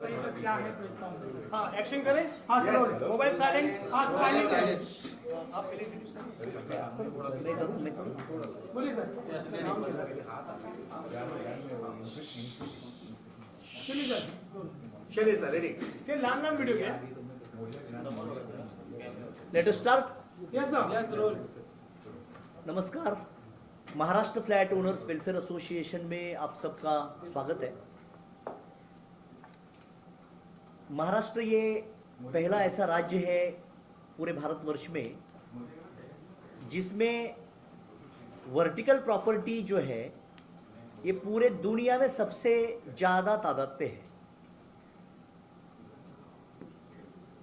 क्या है press conference? हाँ, एक्शन करें। हाँ सर, मोबाइल साइलेंट। हाँ साइलेंट करें। आप पहले इंट्रोड्यूस बोलिए सर। चलिए सर। चलिए सर, रेडी। फिर नाम वीडियो क्या? Let us start. Yes sir. Yes roll. नमस्कार, Maharashtra flat owners welfare association में आप सबका स्वागत है। महाराष्ट्र ये पहला ऐसा राज्य है पूरे भारतवर्ष में जिसमें वर्टिकल प्रॉपर्टी जो है ये पूरे दुनिया में सबसे ज़्यादा तादाद पे है।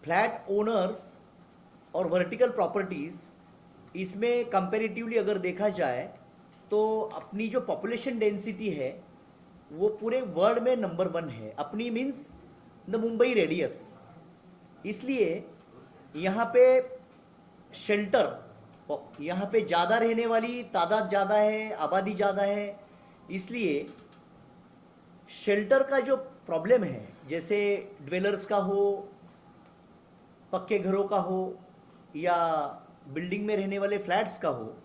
फ्लैट ओनर्स और वर्टिकल प्रॉपर्टीज़ इसमें कंपैरेटिवली अगर देखा जाए तो अपनी जो पॉपुलेशन डेंसिटी है वो पूरे वर्ल्ड में नंबर 1 है। अपनी मीन्स द मुंबई रेडियस। इसलिए यहाँ पे शेल्टर, यहाँ पे ज़्यादा रहने वाली तादाद ज़्यादा है, आबादी ज़्यादा है, इसलिए शेल्टर का जो प्रॉब्लम है, जैसे ड्वेलर्स का हो, पक्के घरों का हो या बिल्डिंग में रहने वाले फ्लैट्स का हो,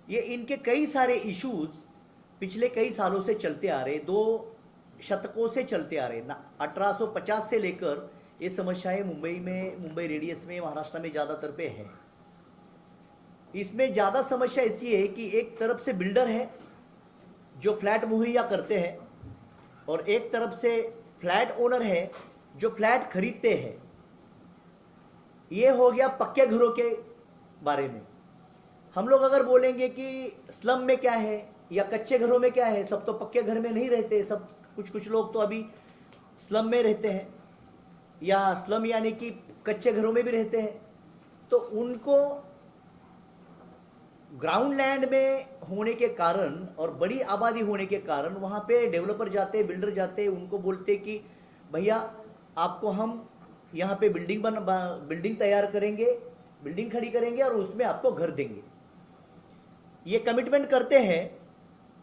ये इनके कई सारे इश्यूज पिछले कई सालों से चलते आ रहे, 2 शतकों से चलते आ रहे ना। 1850 से लेकर ये समस्याएं मुंबई रेडियस में, महाराष्ट्र में ज़्यादातर पे है। इसमें ज़्यादा समस्या ऐसी है कि एक तरफ से बिल्डर है जो फ्लैट मुहैया करते हैं और एक तरफ से फ्लैट ओनर है जो फ्लैट खरीदते हैं। ये हो गया पक्के घरों के बारे में। हम लोग अगर बोलेंगे कि स्लम में क्या है या कच्चे घरों में क्या है, सब तो पक्के घर में नहीं रहते, सब कुछ लोग तो अभी स्लम में रहते हैं या स्लम यानी कि कच्चे घरों में भी रहते हैं। तो उनको ग्राउंड लैंड में होने के कारण और बड़ी आबादी होने के कारण वहाँ पे डेवलपर जाते, बिल्डर जाते, उनको बोलते कि भैया आपको हम यहाँ पे बिल्डिंग तैयार करेंगे, बिल्डिंग खड़ी करेंगे और उसमें आपको घर देंगे। ये कमिटमेंट करते हैं,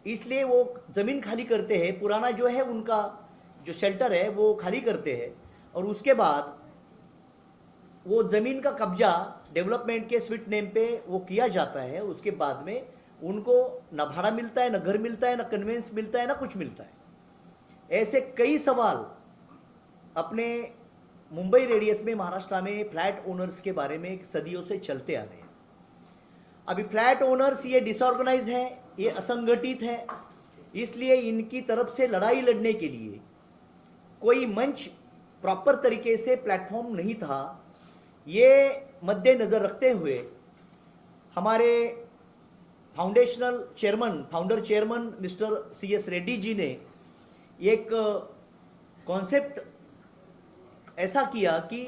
इसलिए वो ज़मीन खाली करते हैं, पुराना जो है उनका जो शेल्टर है वो खाली करते हैं और उसके बाद वो ज़मीन का कब्जा डेवलपमेंट के स्वीट नेम पे वो किया जाता है। उसके बाद में उनको न भाड़ा मिलता है, न घर मिलता है, न कन्वेंस मिलता है, न कुछ मिलता है। ऐसे कई सवाल अपने मुंबई रेडियस में, महाराष्ट्र में फ्लैट ओनर्स के बारे में सदियों से चलते आ रहे हैं। अभी फ्लैट ओनर्स ये डिसऑर्गेनाइज है, ये असंगठित है, इसलिए इनकी तरफ से लड़ाई लड़ने के लिए कोई मंच प्रॉपर तरीके से प्लेटफॉर्म नहीं था। ये मद्देनज़र रखते हुए हमारे founder chairman mister CS Reddy ji ने एक कॉन्सेप्ट ऐसा किया कि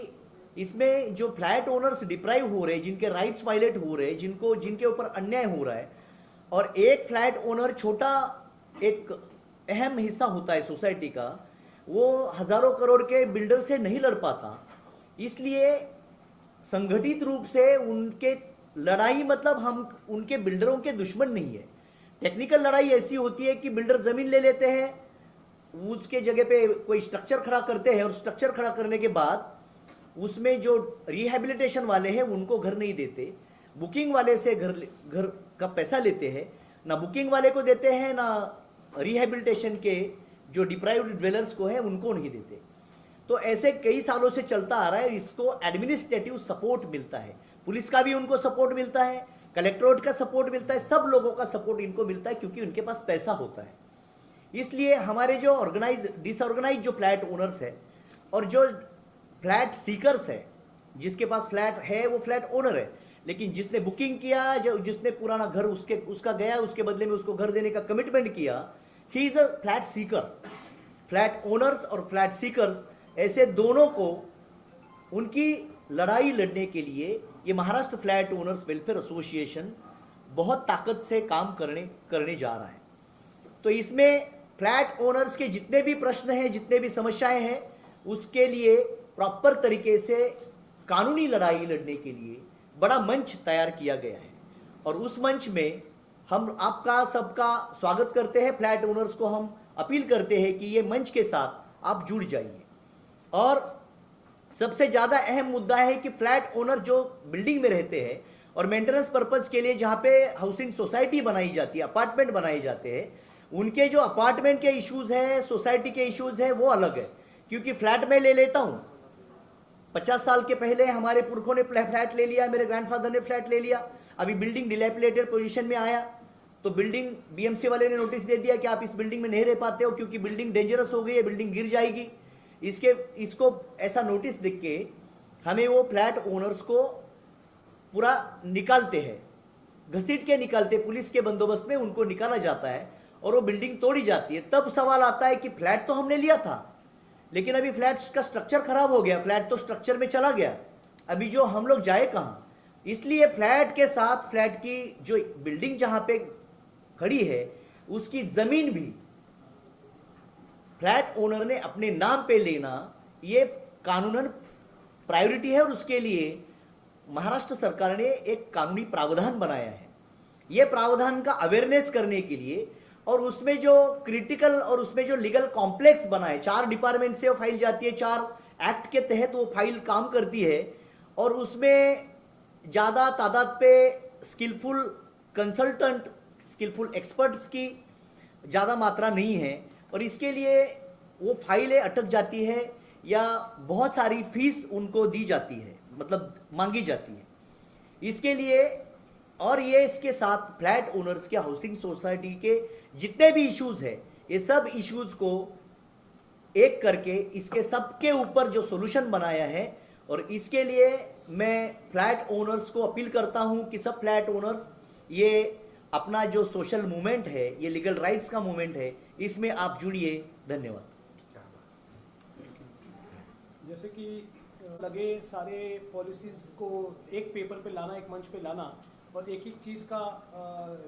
इसमें जो फ्लैट ओनर्स डिप्राइव हो रहे हैं, जिनके राइट्स वायलेट हो रहे हैं, जिनके ऊपर अन्याय हो रहा है, और एक फ्लैट ओनर छोटा एक अहम हिस्सा होता है सोसाइटी का, वो हजारों करोड़ के बिल्डर से नहीं लड़ पाता। इसलिए संगठित रूप से उनके लड़ाई, मतलब हम उनके बिल्डरों के दुश्मन नहीं है। टेक्निकल लड़ाई ऐसी होती है कि बिल्डर जमीन ले लेते हैं, उसके जगह पे कोई स्ट्रक्चर खड़ा करते हैं और स्ट्रक्चर खड़ा करने के बाद उसमें जो रिहैबिलिटेशन वाले हैं उनको घर नहीं देते, बुकिंग वाले से घर का पैसा लेते हैं, ना बुकिंग वाले को देते हैं, ना रिहैबिलिटेशन के जो डिप्राइव्ड ड्वेलर्स को है उनको नहीं देते। तो ऐसे कई सालों से चलता आ रहा है। इसको एडमिनिस्ट्रेटिव सपोर्ट मिलता है, पुलिस का भी उनको सपोर्ट मिलता है, कलेक्ट्रेट का सपोर्ट मिलता है, सब लोगों का सपोर्ट इनको मिलता है क्योंकि उनके पास पैसा होता है। इसलिए हमारे जो डिसऑर्गेनाइज जो फ्लैट ओनर्स है और जो फ्लैट सीकर्स है, जिसके पास फ्लैट है वो फ्लैट ओनर है, लेकिन जिसने बुकिंग किया, जिसने पुराना घर उसका गया, उसके बदले में उसको घर देने का कमिटमेंट किया, he is a flat Sikar. Flat owners और फ्लैट सीकर्स, ऐसे दोनों को उनकी लड़ाई लड़ने के लिए ये Maharashtra flat owners welfare association बहुत ताकत से काम करने जा रहा है। तो इसमें फ्लैट ओनर्स के जितने भी प्रश्न हैं, जितने भी समस्याएं हैं, उसके लिए प्रॉपर तरीके से कानूनी लड़ाई लड़ने के लिए बड़ा मंच तैयार किया गया है। और उस मंच में हम आपका सबका स्वागत करते हैं। फ्लैट ओनर्स को हम अपील करते हैं कि ये मंच के साथ आप जुड़ जाइए। और सबसे ज्यादा अहम मुद्दा है कि फ्लैट ओनर जो बिल्डिंग में रहते हैं और मेंटेनेंस पर्पज के लिए जहां पे हाउसिंग सोसाइटी बनाई जाती है, अपार्टमेंट बनाए जाते हैं, उनके जो अपार्टमेंट के इश्यूज है, सोसाइटी के इश्यूज है, वो अलग है। क्योंकि फ्लैट में ले लेता हूं, 50 साल के पहले हमारे पुरखों ने फ्लैट ले लिया, मेरे ग्रैंडफादर ने फ्लैट ले लिया, अभी बिल्डिंग डिलैपिलेटेड पोजीशन में आया तो बिल्डिंग बीएमसी वाले ने नोटिस दे दिया कि आप इस बिल्डिंग में नहीं रह पाते हो क्योंकि बिल्डिंग डेंजरस हो गई है, बिल्डिंग गिर जाएगी। इसको ऐसा नोटिस देख के हमें वो फ्लैट ओनर्स को पूरा निकालते हैं, घसीट के निकालते, पुलिस के बंदोबस्त में उनको निकाला जाता है और वो बिल्डिंग तोड़ी जाती है। तब सवाल आता है कि फ्लैट तो हमने लिया था, लेकिन अभी फ्लैट का स्ट्रक्चर खराब हो गया, फ्लैट तो स्ट्रक्चर में चला गया, अभी जो हम लोग जाए कहां? इसलिए फ्लैट के साथ फ्लैट की जो बिल्डिंग जहां पे खड़ी है उसकी जमीन भी फ्लैट ओनर ने अपने नाम पे लेना, ये कानूनन प्रायोरिटी है और उसके लिए महाराष्ट्र सरकार ने एक कानूनी प्रावधान बनाया है। ये प्रावधान का अवेयरनेस करने के लिए और उसमें जो क्रिटिकल और उसमें जो लीगल कॉम्प्लेक्स बना है, 4 डिपार्टमेंट से वो फाइल जाती है, 4 एक्ट के तहत वो फाइल काम करती है और उसमें ज़्यादा तादाद पे स्किलफुल कंसल्टेंट, स्किलफुल एक्सपर्ट्स की ज़्यादा मात्रा नहीं है और इसके लिए वो फाइलें अटक जाती है या बहुत सारी फीस उनको दी जाती है, मतलब मांगी जाती है। इसके लिए और ये इसके साथ फ्लैट ओनर्स के, हाउसिंग सोसाइटी के जितने भी इश्यूज है, ये सब इश्यूज को एक करके इसके सबके ऊपर जो सॉल्यूशन बनाया है और इसके लिए मैं फ्लैट ओनर्स को अपील करता हूं कि सब फ्लैट ओनर्स ये अपना जो सोशल मूवमेंट है, ये लीगल राइट्स का मूवमेंट है, इसमें आप जुड़िए। धन्यवाद। जैसे कि लगे सारे पॉलिसीज को एक पेपर पे लाना, एक मंच पे लाना और एक एक चीज़ का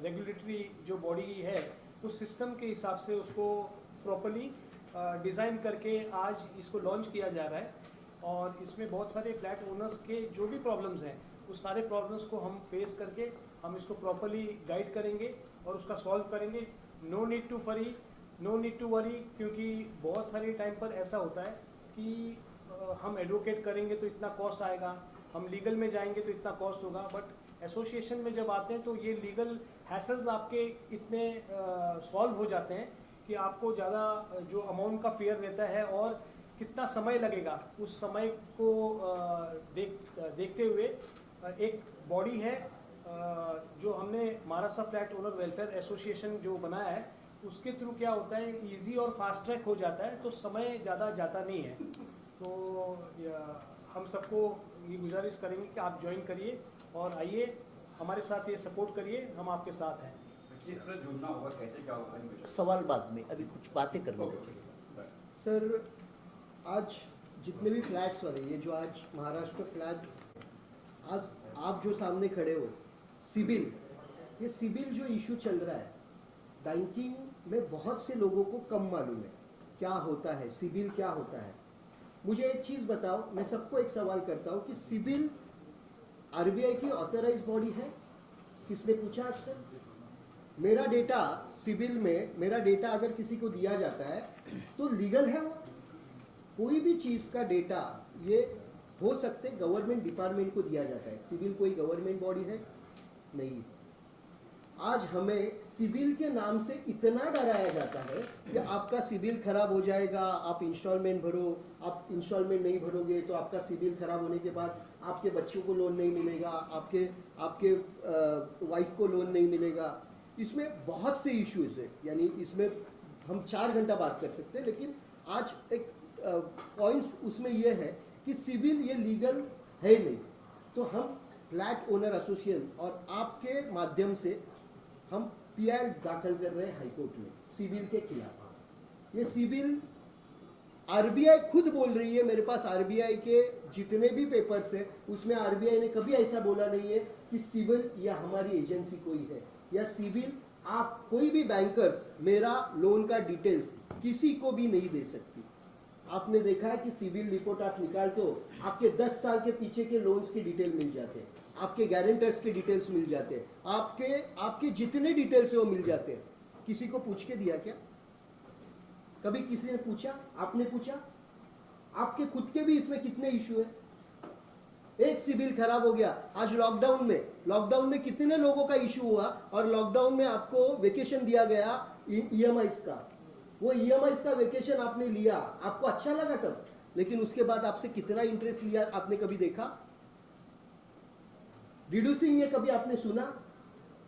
रेगुलेटरी जो बॉडी है उस सिस्टम के हिसाब से उसको प्रॉपरली डिज़ाइन करके आज इसको लॉन्च किया जा रहा है और इसमें बहुत सारे फ्लैट ओनर्स के जो भी प्रॉब्लम्स हैं उस सारे प्रॉब्लम्स को हम फेस करके हम इसको प्रॉपरली गाइड करेंगे और उसका सॉल्व करेंगे। नो नीड टू फरी, नो नीड टू वरी, क्योंकि बहुत सारे टाइम पर ऐसा होता है कि हम एडवोकेट करेंगे तो इतना कॉस्ट आएगा, हम लीगल में जाएंगे तो इतना कॉस्ट होगा, बट एसोसिएशन में जब आते हैं तो ये लीगल हैसल्स आपके इतने सॉल्व हो जाते हैं कि आपको ज़्यादा जो अमाउंट का फेयर रहता है और कितना समय लगेगा उस समय को देखते हुए एक बॉडी है जो हमने Maharashtra flat owner welfare association जो बनाया है उसके थ्रू क्या होता है, इजी और फास्ट ट्रैक हो जाता है, तो समय ज़्यादा जाता नहीं है। तो हम सबको ये गुजारिश करेंगे कि आप ज्वाइन करिए और आइए हमारे साथ ये सपोर्ट करिए, हम आपके साथ हैं। जिस तरह जुड़ना होगा, कैसे क्या होगा, सवाल बाद में, अभी कुछ बातें करने दीजिए। सर, आज जितने भी फ्लैट्स वाले, ये जो आज महाराष्ट्र फ्लैट, आज आप जो सामने खड़े हो, सिबिल, ये सिबिल जो इशू चल रहा है, बैंकिंग में बहुत से लोगों को कम मालूम है क्या होता है, सिबिल क्या होता है। मुझे एक चीज बताओ, मैं सबको एक सवाल करता हूं कि सिबिल आरबीआई की ऑथराइज बॉडी है? किसने पूछा आज तक? मेरा डेटा सिबिल में, मेरा डेटा अगर किसी को दिया जाता है तो लीगल है वो? कोई भी चीज का डेटा ये हो सकते गवर्नमेंट डिपार्टमेंट को दिया जाता है, सिबिल कोई गवर्नमेंट बॉडी है नहीं। आज हमें सिबिल के नाम से इतना डराया जाता है कि आपका सिबिल खराब हो जाएगा, आप इंस्टॉलमेंट भरो, आप इंस्टॉलमेंट नहीं भरोगे तो आपका सिबिल खराब होने के बाद आपके बच्चों को लोन नहीं मिलेगा, आपके वाइफ को लोन नहीं मिलेगा। इसमें बहुत से इश्यूज है, यानी इसमें हम 4 घंटा बात कर सकते हैं, लेकिन आज एक पॉइंट्स उसमें यह है कि सिबिल ये लीगल है नहीं। तो हम फ्लैट ओनर एसोसिएशन और आपके माध्यम से हम पीआई दाखिल कर रहे हैं हाईकोर्ट में सिबिल के खिलाफ। ये सिबिल आरबीआई खुद बोल रही है, मेरे पास आरबीआई के जितने भी पेपर्स है उसमें आरबीआई ने कभी ऐसा बोला नहीं है कि सिबिल या हमारी एजेंसी कोई है या सिबिल, आप कोई भी बैंकर्स मेरा लोन का डिटेल्स किसी को भी नहीं दे सकती। आपने देखा है कि सिबिल रिपोर्ट आप निकालते हो, आपके 10 साल के पीछे के लोन्स की डिटेल मिल जाते हैं, आपके गारंटर्स के डिटेल्स मिल जाते हैं, आपके जितने डिटेल्स है वो मिल जाते हैं। किसी को पूछ के दिया क्या? कभी किसी ने पूछा? आपने पूछा? आपके खुद के भी इसमें कितने इशू है? एक सिविल खराब हो गया, आज लॉकडाउन में कितने लोगों का इशू हुआ, और लॉकडाउन में आपको वेकेशन दिया गया EMI का, वो EMI का वेकेशन आपने लिया, आपको अच्छा लगा तब, लेकिन उसके बाद आपसे कितना इंटरेस्ट लिया आपने कभी देखा? रिड्यूसिंग ये कभी आपने सुना?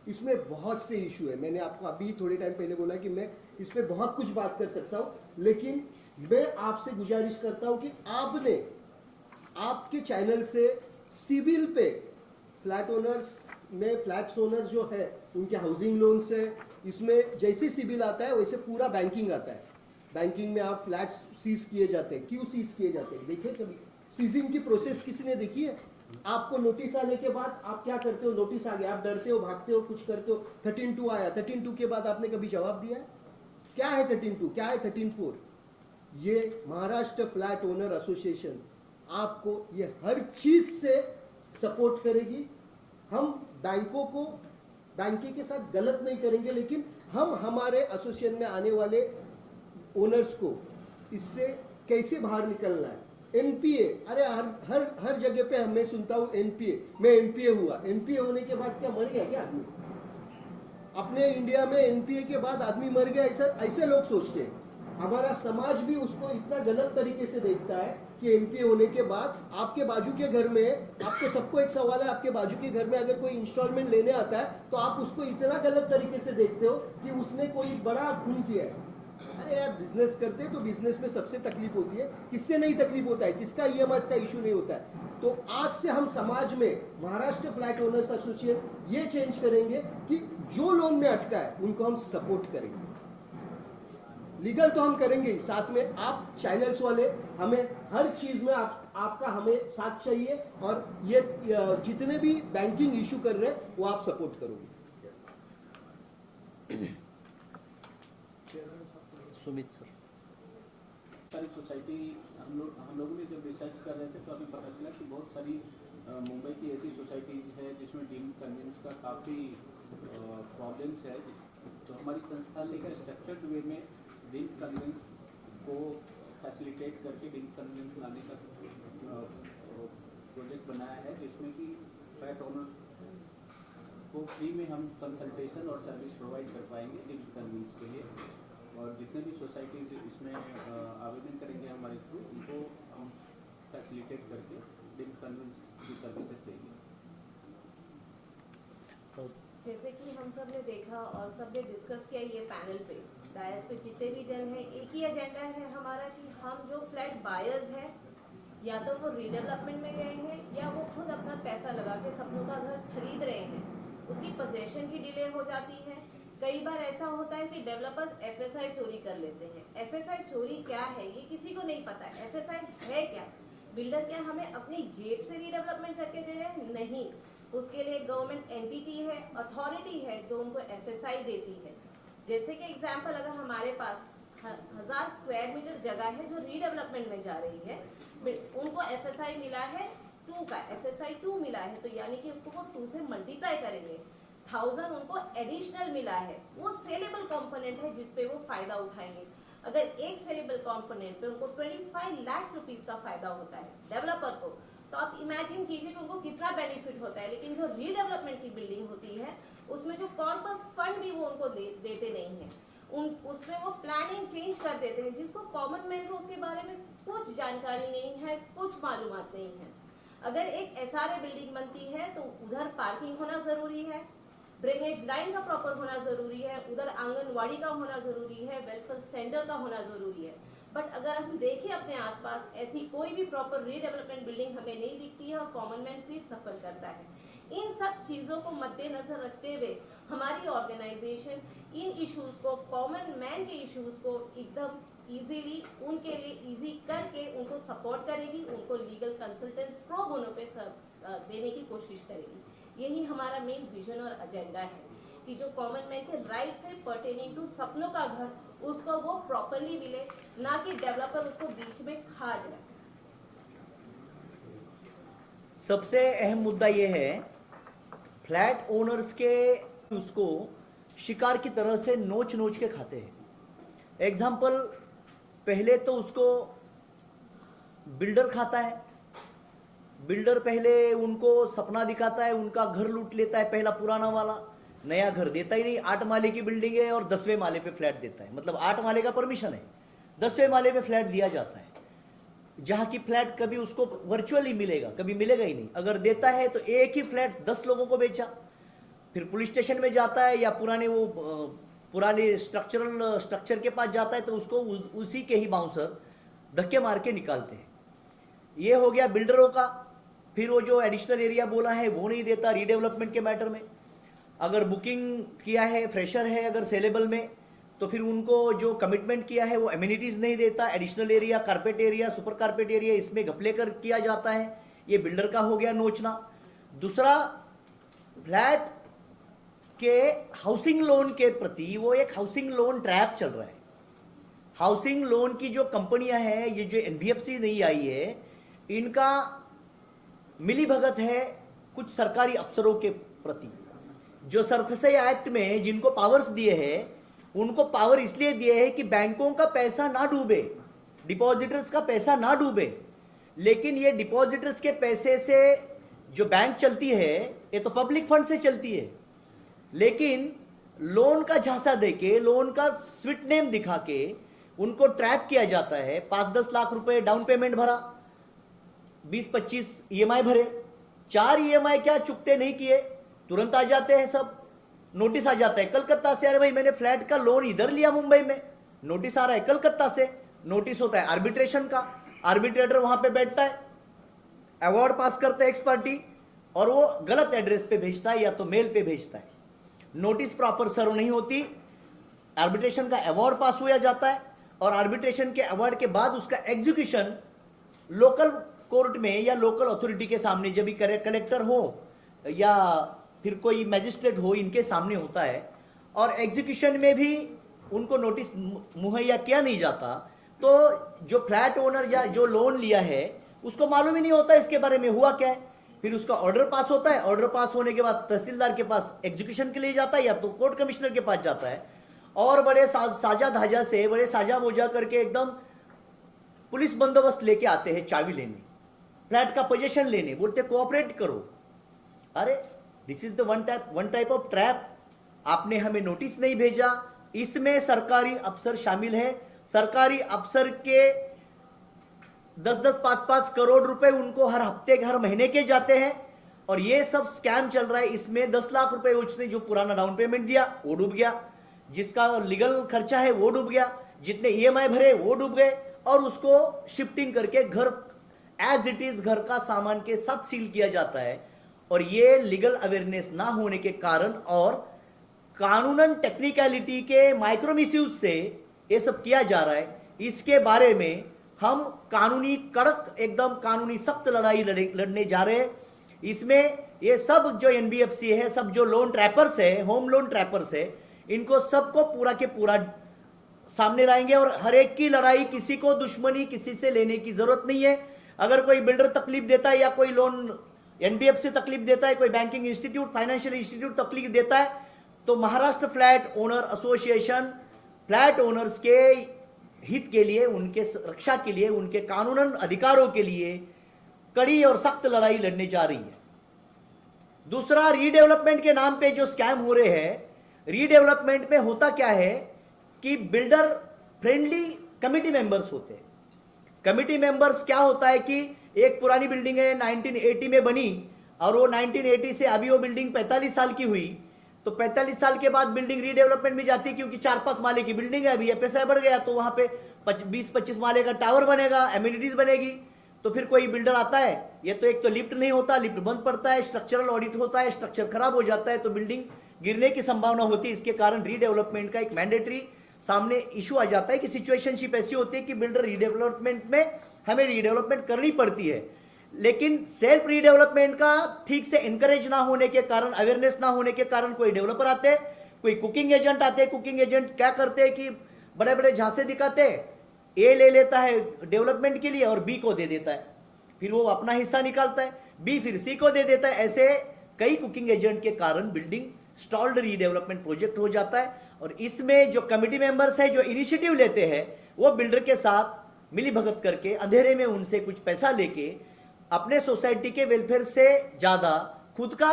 इसमें बहुत से इशू है। मैंने आपको अभी थोड़े टाइम पहले बोला कि मैं इस पे बहुत कुछ बात कर सकता हूं, लेकिन मैं आपसे गुजारिश करता हूं कि आपने आपके चैनल से सिविल पे फ्लैट ओनर्स में, फ्लैट्स ओनर जो है उनके हाउसिंग लोन से, इसमें जैसे सिविल आता है वैसे पूरा बैंकिंग आता है। बैंकिंग में आप फ्लैट्स सीज किए जाते हैं, क्यों सीज किए जाते हैं? देखिए कभी सीजिंग की प्रोसेस किसी ने देखी है? आपको नोटिस आने के बाद आप क्या करते हो? नोटिस आ गया, आप डरते हो, भागते हो, कुछ करते हो। 13(2) आया, 13(2) के बाद आपने कभी जवाब दिया है? क्या है 13(2), क्या है 13(4)? ये महाराष्ट्र फ्लैट ओनर एसोसिएशन आपको ये हर चीज से सपोर्ट करेगी। हम बैंकों को बैंकिंग के साथ गलत नहीं करेंगे, लेकिन हम हमारे एसोसिएशन में आने वाले ओनर्स को इससे कैसे बाहर निकलना है। NPA, अरे हर जगह पे मैं सुनता हूँ NPA, मैं NPA हुआ। NPA होने के बाद क्या मर गया क्या आदमी? अपने इंडिया में NPA के बाद आदमी मर गया, ऐसे लोग सोचते हैं। हमारा समाज भी उसको इतना गलत तरीके से देखता है कि NPA होने के बाद आपके बाजू के घर में, आपको सबको एक सवाल है, आपके बाजू के घर में अगर कोई इंस्टॉलमेंट लेने आता है तो आप उसको इतना गलत तरीके से देखते हो कि उसने कोई बड़ा खून किया है। अरे यार, बिजनेस करते हैं तो बिजनेस में सबसे तकलीफ होती है, किससे नहीं तकलीफ होता है? किसका EMI का इशू नहीं होता है? तो आज से हम समाज में महाराष्ट्र फ्लैट ओनर्स एसोसिएशन ये चेंज करेंगे कि जो लोन में अटका है उनको हम सपोर्ट करेंगे। लीगल तो हम करेंगे ही, साथ में आप चैनल्स वाले हमें हर चीज में आपका हमें साथ चाहिए, और ये जितने भी बैंकिंग इशू कर रहे हैं वो आप सपोर्ट करोगे। सुमित सर। सारी सोसाइटी हम लोगों ने जब रिसर्च कर रहे थे तो हमें पता चला कि बहुत सारी मुंबई की ऐसी सोसाइटीज़ है जिसमें डीम्ड कन्वेंस का काफ़ी प्रॉब्लम्स है। तो हमारी संस्था ने एक स्ट्रक्चर्ड वे में डीम्ड कन्वेंस को फैसिलिटेट करके डीम्ड कन्वेंस लाने का प्रोजेक्ट बनाया है, जिसमें कि फ्लैट ओनर्स को फ्री में हम कंसल्टेशन और सर्विस प्रोवाइड कर पाएंगे डीम्ड कन्वेंस के लिए। और जितने भी सोसाइटीज इसमें आवेदन करेंगे हमारे थ्रू, उनको हम फैसिलिटेट करके डीम्ड कन्वेंस की सर्विसेज देंगे। जैसे कि हम सब ने देखा और सब ने डिस्कस किया ये पैनल पे, डायस पे जितने भी जन हैं, एक ही एजेंडा है हमारा कि हम जो फ्लैट बायर्स हैं, या तो वो रीडेवलपमेंट में गए हैं या वो खुद अपना पैसा लगा के सपनों का घर खरीद रहे हैं, उसकी पोजेशन की डिले हो जाती है। कई बार ऐसा होता है कि डेवलपर्स FSI चोरी कर लेते हैं। FSI चोरी क्या है ये किसी को नहीं पता है। FSI है क्या? बिल्डर क्या हमें अपनी जेब से रीडेवलपमेंट करके दे रहे हैं? नहीं, उसके लिए गवर्नमेंट एंटिटी है, अथॉरिटी है जो उनको FSI देती है। जैसे कि एग्जाम्पल, अगर हमारे पास 1000 स्क्वायर मीटर जगह है जो रीडेवलपमेंट में जा रही है, उनको FSI मिला है 2 का, FSI 2 मिला है, तो यानी कि उसको वो 2 से मल्टीप्लाई करेंगे। 1000 उनको एडिशनल मिला है, वो सेलेबल कंपोनेंट है जिसपे वो फायदा उठाएंगे। अगर एक सेलेबल कंपोनेंट पे उनको 25 लाख रुपीस का फायदा होता है डेवलपर को, तो आप इमेजिन कीजिए कि उनको कितना बेनिफिट होता है। लेकिन जो रीडेवलपमेंट की बिल्डिंग होती है उसमें जो कॉर्पस फंड भी वो उनको देते नहीं है, उसमें वो प्लानिंग चेंज कर देते हैं, जिसको कॉमन मैन को उसके बारे में कुछ जानकारी नहीं है, कुछ मालूमात नहीं है। अगर एक SRA बिल्डिंग बनती है तो उधर पार्किंग होना जरूरी है, ड्रेनेज लाइन का प्रॉपर होना जरूरी है, उधर आंगनवाड़ी का होना जरूरी है, वेलफेयर सेंटर का होना जरूरी है। बट अगर हम देखें अपने आसपास, ऐसी कोई भी प्रॉपर रीडेवलपमेंट बिल्डिंग हमें नहीं दिखती है और कॉमन मैन फिर सफर करता है। इन सब चीजों को मद्देनजर रखते हुए हमारी ऑर्गेनाइजेशन इन इश्यूज को, कॉमन मैन के इश्यूज को एकदम इजीली उनके लिए इजी करके उनको सपोर्ट करेगी, उनको लीगल कंसल्टेंट्स प्रो बोनो पे देने की कोशिश करेगी। यही हमारा मेन विजन और एजेंडा है कि जो कॉमन मैन के राइट्स है पर्टेनिंग टू सपनों का घर, उसको वो प्रॉपरली मिले, ना कि डेवलपर उसको बीच में खा जाए। सबसे अहम मुद्दा यह है, फ्लैट ओनर्स के उसको शिकार की तरह से नोच नोच के खाते हैं। एग्जाम्पल, पहले तो उसको बिल्डर खाता है। बिल्डर पहले उनको सपना दिखाता है, उनका घर लूट लेता है, पहला पुराना वाला, नया घर देता ही नहीं। 8 माले की बिल्डिंग है और 10वें माले पे फ्लैट देता है, मतलब 8 माले का परमिशन है, 10वें माले पे फ्लैट दिया जाता है, जहां की फ्लैट कभी उसको वर्चुअली मिलेगा, कभी मिलेगा ही नहीं। अगर देता है तो एक ही फ्लैट 10 लोगों को बेचा, फिर पुलिस स्टेशन में जाता है या पुराने स्ट्रक्चर के पास जाता है तो उसको उसी के ही बाउंसर धक्के मार के निकालते हैं। ये हो गया बिल्डरों का। फिर वो जो एडिशनल एरिया बोला है वो नहीं देता रीडेवलपमेंट के मैटर में। अगर बुकिंग किया है, फ्रेशर है अगर सेलेबल में, तो फिर उनको जो कमिटमेंट किया है वो एमिनिटीज नहीं देता। Additional area, carpet area, super carpet area, इसमें घपले कर किया जाता है। ये बिल्डर का हो गया नोचना। दूसरा, फ्लैट के हाउसिंग लोन के प्रति वो एक हाउसिंग लोन ट्रैप चल रहा है। हाउसिंग लोन की जो कंपनियां हैं, ये जो एनबीएफसी नहीं आई है, इनका मिली भगत है कुछ सरकारी अफसरों के प्रति। जो सरफेसी एक्ट में जिनको पावर्स दिए हैं, उनको पावर इसलिए दिए हैं कि बैंकों का पैसा ना डूबे, डिपॉजिटर्स का पैसा ना डूबे। लेकिन ये डिपॉजिटर्स के पैसे से जो बैंक चलती है ये तो पब्लिक फंड से चलती है। लेकिन लोन का झांसा देके, लोन का स्वीट नेम दिखा के उनको ट्रैप किया जाता है। 5-10 लाख रुपए डाउन पेमेंट भरा, 20-25 ईएमआई भरे, 4 ईएमआई क्या चुकते नहीं किए, तुरंत आ जाते हैं सब, नोटिस आ जाता है कलकत्ता से। अरे भाई मैंने फ्लैट का लोन इधर लिया मुंबई में, नोटिस आ रहा है कलकत्ता से। नोटिस होता है आर्बिट्रेशन का, आर्बिट्रेटर वहां पे बैठता है, अवार्ड पास करता है एक्स पार्टी, और वो गलत एड्रेस पे भेजता है या तो मेल पे भेजता है। नोटिस प्रॉपर सर्व नहीं होती, आर्बिट्रेशन का अवार्ड पास हुआ जाता है, और आर्बिट्रेशन के अवार्ड के बाद उसका एग्जीक्यूशन लोकल कोर्ट में या लोकल अथॉरिटी के सामने, जब भी कलेक्टर हो या फिर कोई मैजिस्ट्रेट हो, इनके सामने होता है। और एग्जीक्यूशन में भी उनको नोटिस मुहैया किया नहीं जाता, तो जो फ्लैट ओनर या जो लोन लिया है उसको मालूम ही नहीं होता इसके बारे में हुआ क्या है। फिर उसका ऑर्डर पास होता है, ऑर्डर पास होने के बाद तहसीलदार के पास एग्जीक्यूशन के लिए जाता है या तो कोर्ट कमिश्नर के पास जाता है, और बड़े साजा धाजा से, बड़े साजा मोजा करके एकदम पुलिस बंदोबस्त लेके आते हैं चाबी लेने, फ्लैट का पोजीशन लेने, बोलते कोऑपरेट करो। अरे this is the one type of trap. आपने हमें नोटिस नहीं भेजा, इसमें सरकारी अफसर शामिल है। सरकारी अफसर के 10-10, 5-5 करोड़ रुपए उनको हर हफ्ते, हर महीने के जाते हैं, और ये सब स्कैम चल रहा है। इसमें 10 लाख रुपए उसने जो पुराना डाउन पेमेंट दिया वो डूब गया, जिसका लीगल खर्चा है वो डूब गया, जितने ईएमआई भरे वो डूब गए, और उसको शिफ्टिंग करके घर एज इट इज घर का सामान के साथ सील किया जाता है। और ये लीगल अवेयरनेस ना होने के कारण और कानूनन टेक्निकलिटी के माइक्रो मिसयूज से ये सब किया जा रहा है। इसके बारे में हम कानूनी कड़क, एकदम कानूनी सख्त लड़ाई लड़ने जा रहे हैं। इसमें ये सब जो एनबीएफसी है, सब जो लोन ट्रैपर्स है, होम लोन ट्रैपर्स है, इनको सबको पूरा के पूरा सामने लाएंगे। और हर एक की लड़ाई, किसी को दुश्मनी किसी से लेने की जरूरत नहीं है। अगर कोई बिल्डर तकलीफ देता है या कोई लोन एनबीएफसी तकलीफ देता है, कोई बैंकिंग इंस्टीट्यूट, फाइनेंशियल इंस्टीट्यूट तकलीफ देता है, तो Maharashtra flat owner association flat owners के हित के लिए, उनके रक्षा के लिए, उनके कानूनन अधिकारों के लिए कड़ी और सख्त लड़ाई लड़ने जा रही है। दूसरा, रीडेवलपमेंट के नाम पे जो स्कैम हो रहे हैं, रीडेवलपमेंट में होता क्या है कि बिल्डर फ्रेंडली कमिटी मेंबर्स होते हैं। कमिटी मेंबर्स क्या होता है कि एक पुरानी बिल्डिंग है 1980 में बनी, और वो 1980 से अभी वो बिल्डिंग 45 साल की हुई, तो 45 साल के बाद बिल्डिंग रीडेवलपमेंट में जाती है, क्योंकि 4-5 माले की बिल्डिंग है, अभी एफएसआई बढ़ गया, तो वहां पे 20-25 माले का टावर बनेगा, एमिनिटीज बनेगी। तो फिर कोई बिल्डर आता है, ये तो एक तो लिफ्ट नहीं होता, लिफ्ट बंद पड़ता है, स्ट्रक्चरल ऑडिट होता है, स्ट्रक्चर खराब हो जाता है, तो बिल्डिंग गिरने की संभावना होती है। इसके कारण रीडेवलपमेंट का एक मैंडेटरी सामने इशू आ जाता है कि सिचुएशनशिप ऐसी होती है कि बिल्डर रीडेवलपमेंट में हमें रीडेवलपमेंट करनी पड़ती है। लेकिन सेल्फ रीडेवलपमेंट का ठीक से एनकरेज ना होने के कारण, अवेयरनेस ना होने के कारण कोई डेवलपर आते हैं, कोई कुकिंग एजेंट आते हैं। कुकिंग एजेंट क्या करते हैं कि बड़े बड़े झांसे दिखाते हैं, ए ले लेता है डेवलपमेंट के लिए और बी को दे देता है, फिर वो अपना हिस्सा निकालता है, बी फिर सी को दे देता है। ऐसे कई कुकिंग एजेंट के कारण बिल्डिंग स्टॉल्ड रीडेवलपमेंट प्रोजेक्ट हो जाता है। और इसमें जो कमिटी मेंबर्स है, जो इनिशिएटिव लेते हैं, वो बिल्डर के साथ मिली भगत करके अंधेरे में उनसे कुछ पैसा लेके अपने सोसाइटी के वेलफेयर से ज्यादा खुद का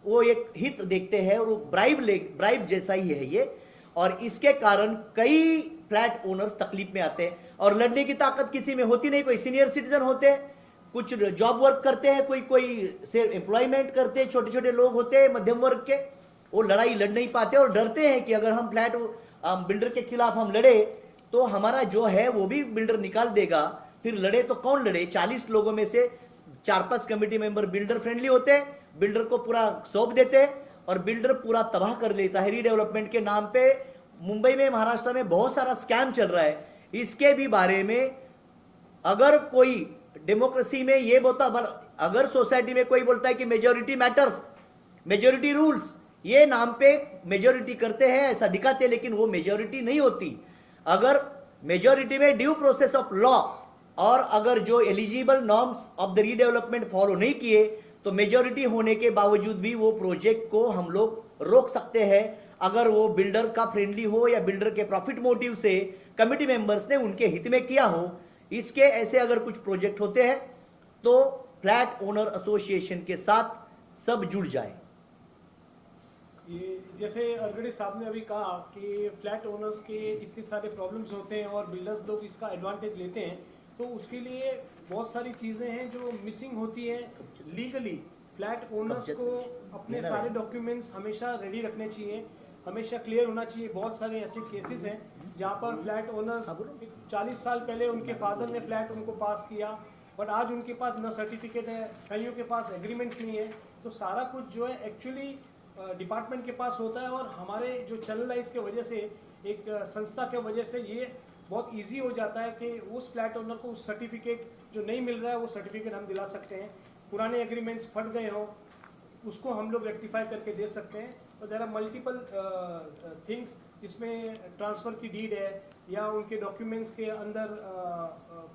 वो एक हित देखते हैं और वो ब्राइब जैसा ही है ये। और इसके कारण कई फ्लैट ओनर्स तकलीफ में आते हैं और लड़ने की ताकत किसी में होती नहीं। कोई सीनियर सिटीजन होते हैं, कुछ जॉब वर्क करते हैं, कोई से एम्प्लॉयमेंट करते हैं, छोटे छोटे लोग होते हैं मध्यम वर्ग के, वो लड़ाई लड़ नहीं पाते और डरते हैं कि अगर हम फ्लैट बिल्डर के खिलाफ हम लड़े तो हमारा जो है वो भी बिल्डर निकाल देगा, फिर लड़े तो कौन लड़े। 40 लोगों में से 4-5 कमेटी मेंबर बिल्डर फ्रेंडली होते हैं, बिल्डर को पूरा सौंप देते हैं और बिल्डर पूरा तबाह कर लेता है। रीडेवलपमेंट के नाम पे मुंबई में, महाराष्ट्र में बहुत सारा स्कैम चल रहा है। इसके भी बारे में अगर कोई डेमोक्रेसी में ये बोलता, अगर सोसाइटी में कोई बोलता है कि मेजोरिटी मैटर्स, मेजोरिटी रूल्स, ये नाम पे मेजोरिटी करते हैं, ऐसा दिखाते, लेकिन वो मेजोरिटी नहीं होती। अगर मेजोरिटी में ड्यू प्रोसेस ऑफ लॉ और अगर जो eligible norms of the redevelopment follow नहीं किए तो मेजोरिटी होने के बावजूद भी वो प्रोजेक्ट को हम लोग रोक सकते हैं। अगर वो बिल्डर का फ्रेंडली हो या बिल्डर के प्रॉफिट मोटिव से कमिटी मेंबर्स ने उनके हित में किया हो, इसके ऐसे अगर कुछ प्रोजेक्ट होते हैं तो फ्लैट ओनर एसोसिएशन के साथ सब जुड़ जाए। ये जैसे अरगड़े साहब ने अभी कहा कि फ्लैट ओनर्स के इतने सारे प्रॉब्लम्स होते हैं और बिल्डर्स लोग इसका एडवांटेज लेते हैं, तो उसके लिए बहुत सारी चीज़ें हैं जो मिसिंग होती है लीगली। फ्लैट ओनर्स को अपने सारे डॉक्यूमेंट्स हमेशा रेडी रखने चाहिए, हमेशा क्लियर होना चाहिए। बहुत सारे ऐसे केसेस हैं जहाँ पर फ्लैट ओनर्स 40 साल पहले उनके फादर ने फ्लैट उनको पास किया, बट आज उनके पास न सर्टिफिकेट है, कईयों के पास एग्रीमेंट्स नहीं है। तो सारा कुछ जो है एक्चुअली डिपार्टमेंट के पास होता है और हमारे जो चैनलाइज के वजह से, एक संस्था के वजह से ये बहुत इजी हो जाता है कि उस फ्लैट ओनर को उस सर्टिफिकेट जो नहीं मिल रहा है वो सर्टिफिकेट हम दिला सकते हैं। पुराने एग्रीमेंट्स फट गए हो उसको हम लोग रेक्टिफाई करके दे सकते हैं। तो देयर आर मल्टीपल थिंग्स, इसमें ट्रांसफ़र की डीड है या उनके डॉक्यूमेंट्स के अंदर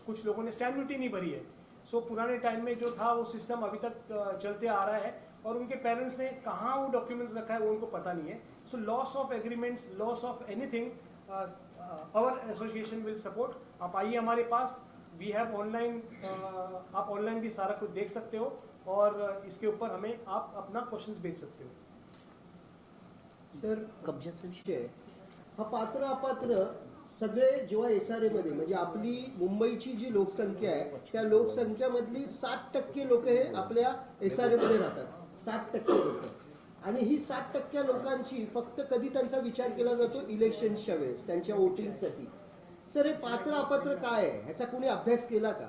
कुछ लोगों ने स्टैम्प ड्यूटी नहीं भरी है। सो पुराने टाइम में जो था वो सिस्टम अभी तक चलते आ रहा है और उनके पेरेंट्स ने कहाँ वो डॉक्यूमेंट्स रखा है वो उनको पता नहीं है। So loss of agreements, loss of anything, our association will support. आप आइए हमारे पास, वी हैव ऑनलाइन, आप ऑनलाइन भी सारा कुछ देख सकते हो और इसके ऊपर हमें आप अपना क्वेश्चंस भेज सकते हो। सर, कब्जाचा विषय हा पात्र अपात्र सगळे जेव्हा SRA मध्ये, म्हणजे आपली मुंबईची जी लोकसंख्या आहे त्या लोकसंख्यामधली 60% लोक हे आपल्या SRA मध्ये राहतात, 60% लोक। आणि ही 60% लोकांची फक्त कधी त्यांचा विचार केला जातो इलेक्शनच्या वेळेस त्यांच्या वोटिंगसाठी। सर, हे पात्र अपात्र काय आहे ह्याचा कोणी अभ्यास केला का?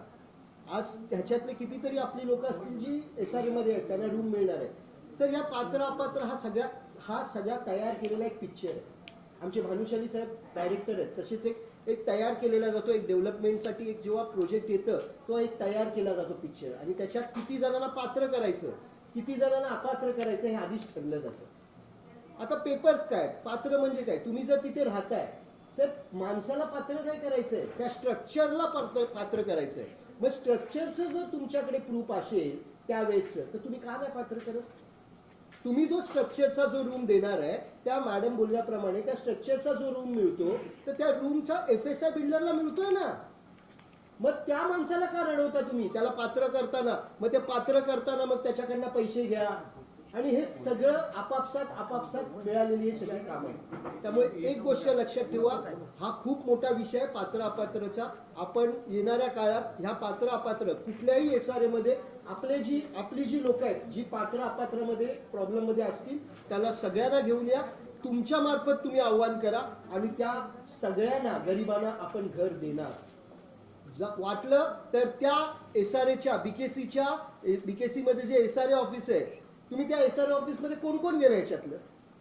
आज ह्याच्यातले कितीतरी आपली लोक असतील जी SRA मध्ये आहेत, त्यांना रूम मिळणार आहे। सर, या पात्र अपात्र हा सगळा तयार केलेला एक पिक्चर आहे। आमचे भानुशाली साहेब डायरेक्टर आहेत, तसेच एक तयार केलेला जातो, एक डेव्हलपमेंटसाठी एक जेव्हा प्रोजेक्ट येतं तो एक तयार केला जातो पिक्चर, आणि त्याच्यात किती जणांना पात्र करायचं, किती जणांना अपात्र करायचं हे आधीच ठरलं जातं। आता पेपर्स काय, पात्र म्हणजे काय? तुम्ही जर तिथे राहताय, सर माणसाला पात्र नाही करायचंय, त्या स्ट्रक्चरला पात्र करायचंय। मग स्ट्रक्चरचं जर तुमच्याकडे प्रूफ असेल त्यावेळेचं, तर तुम्ही का नाही पात्र करत? तुम्ही जो स्ट्रक्चरचा जो रूम देणार आहे, त्या मॅडम बोलल्याप्रमाणे त्या स्ट्रक्चरचा जो रूम मिळतो तर त्या रूमचा FSI बिल्डरला मिळतोय ना, मग त्या माणसाला का रडवता तुम्ही त्याला पात्र करताना? मग ते पात्र करताना मग त्याच्याकडनं पैसे घ्या, आणि हे सगळं आपापसात मिळालेली हे सगळी काम आहे। त्यामुळे एक गोष्ट लक्षात ठेवा, हा खूप मोठा विषय आहे पात्र अपात्रचा। आपण येणाऱ्या काळात ह्या पात्र अपात्र कुठल्याही SRA मध्ये आपली जी लोक आहेत जी पात्र अपात्र मध्ये प्रॉब्लेम मध्ये असतील त्याला सगळ्यांना घेऊन या, तुमच्या मार्फत तुम्ही आव्हान करा आणि त्या सगळ्यांना गरिबांना आपण घर देणार। वाटलं तर त्या SRAच्या BKC मध्ये जे SRA ऑफिस आहे, तुम्ही त्या SRA ऑफिस मध्ये कोण कोण गेलं, याच्यातलं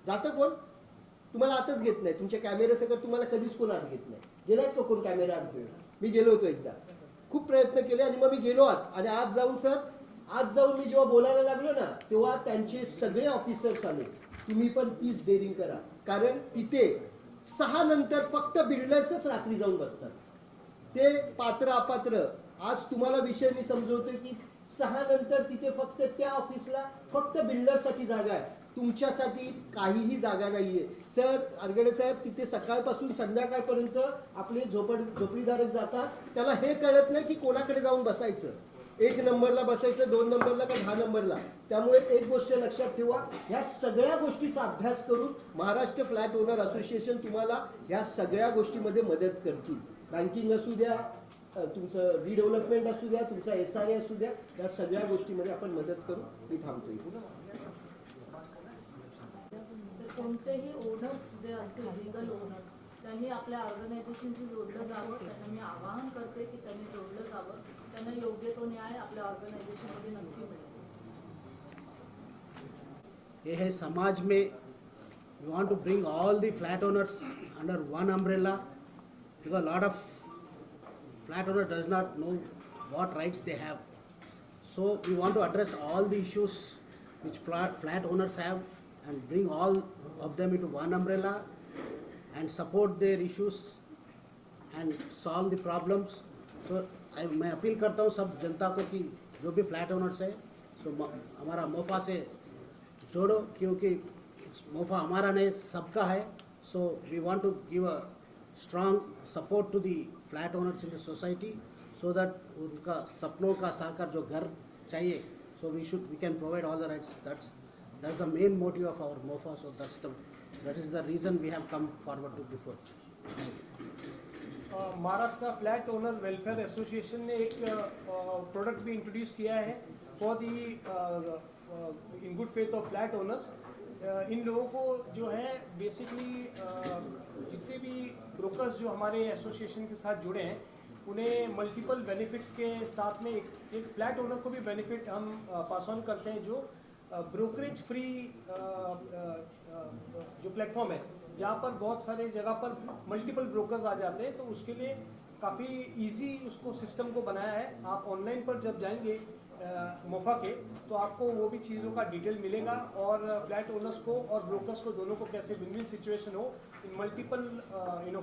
जातं कोण? तुम्हाला आतच घेत नाही, तुमच्या कॅमेरा सगळं तुम्हाला कधीच कोण आत घेत नाही। गेलाय तो कोण कॅमेरा आत घेऊन? मी गेलो होतो एकदा, खूप प्रयत्न केले आणि मग मी गेलो आत, आणि आज जाऊन मी जेव्हा बोलायला लागलो ना तेव्हा त्यांचे सगळे ऑफिसर्स आले, तुम्ही पण प्लीज डेअरिंग करा, कारण तिथे 6 नंतर फक्त बिल्डर्सच रात्री जाऊन बसतात। ते पात्र अपात्र, आज तुम्हाला विषय मी समजवतोय की 6 नंतर तिथे फक्त त्या ऑफिसला फक्त बिल्डरसाठी जागा आहे। तुमच्यासाठी काहीही जागा नाहीये. सर आरगडे साहेब, तिथे सकाळपासून संध्याकाळपर्यंत आपले झोपडीधारक जातात, त्याला हे कळत नाही की कोणाकडे जाऊन बसायचं, 1 नंबरला बसायचं, 2 नंबरला का 10 नंबरला. त्यामुळे एक गोष्ट लक्षात ठेवा, ह्या सगळ्या गोष्टीचा अभ्यास करून महाराष्ट्र फ्लॅट ओनर असोसिएशन तुम्हाला ह्या सगळ्या गोष्टीमध्ये मदत करतील. बँकिंग असू द्या, तुमचं रिडेव्हलपमेंट असू द्या, तुमचा SRA असू द्या, या सगळ्या गोष्टीमध्ये आपण मदत करू. मी थांबतो इथे. कोणतेही ओनर्स जे असतील, लिगल ओनर्स, त्यांनी आपल्या ऑर्गनायझेशनशी जोडलं जावं. त्यांना मी आवाहन करते की त्यांनी जोडलं जावं. त्यांना योग्य तो न्याय आपल्या ऑर्गनायझेशनमध्ये नक्की मिळेल. ये है समाज में we want to bring all the flat owners under one umbrella, because lot of flat owner does not know what rights they have. So we want to address all the issues which flat owners have and bring all of them into one umbrella and support their issues and solve the problems. So मैं appeal करता हूँ सब जनता को कि जो भी flat owners है सो हमारा मोफा से जोड़ो, क्योंकि मोफा हमारा नहीं सबका है. So we want to give a strong support to the flat owners in the society so that उनका सपनों का साकार जो घर चाहिए, so we can provide all the rights. That's the main motive of our MOFA. So that is the reason we have come forward to before. Maharashtra flat owner welfare association ने एक product भी इंट्रोड्यूस किया है for the in good faith of flat owners. इन लोगों को जो है बेसिकली जितने भी ब्रोकर्स जो हमारे एसोसिएशन के साथ जुड़े हैं उन्हें मल्टीपल बेनिफिट्स के साथ में एक फ्लैट ओनर को भी बेनिफिट हम पास ऑन करते हैं, जो ब्रोकरेज फ्री जो प्लेटफॉर्म है जहाँ पर बहुत सारे जगह पर मल्टीपल ब्रोकर्स आ जाते हैं, तो उसके लिए काफ़ी इजी उसको सिस्टम को बनाया है. आप ऑनलाइन पर जब जाएंगे मोफा के तो आपको वो भी चीज़ों का डिटेल मिलेगा और फ्लैट ओनर्स को और ब्रोकर्स को दोनों को कैसे विन विन सिचुएशन हो इन मल्टीपल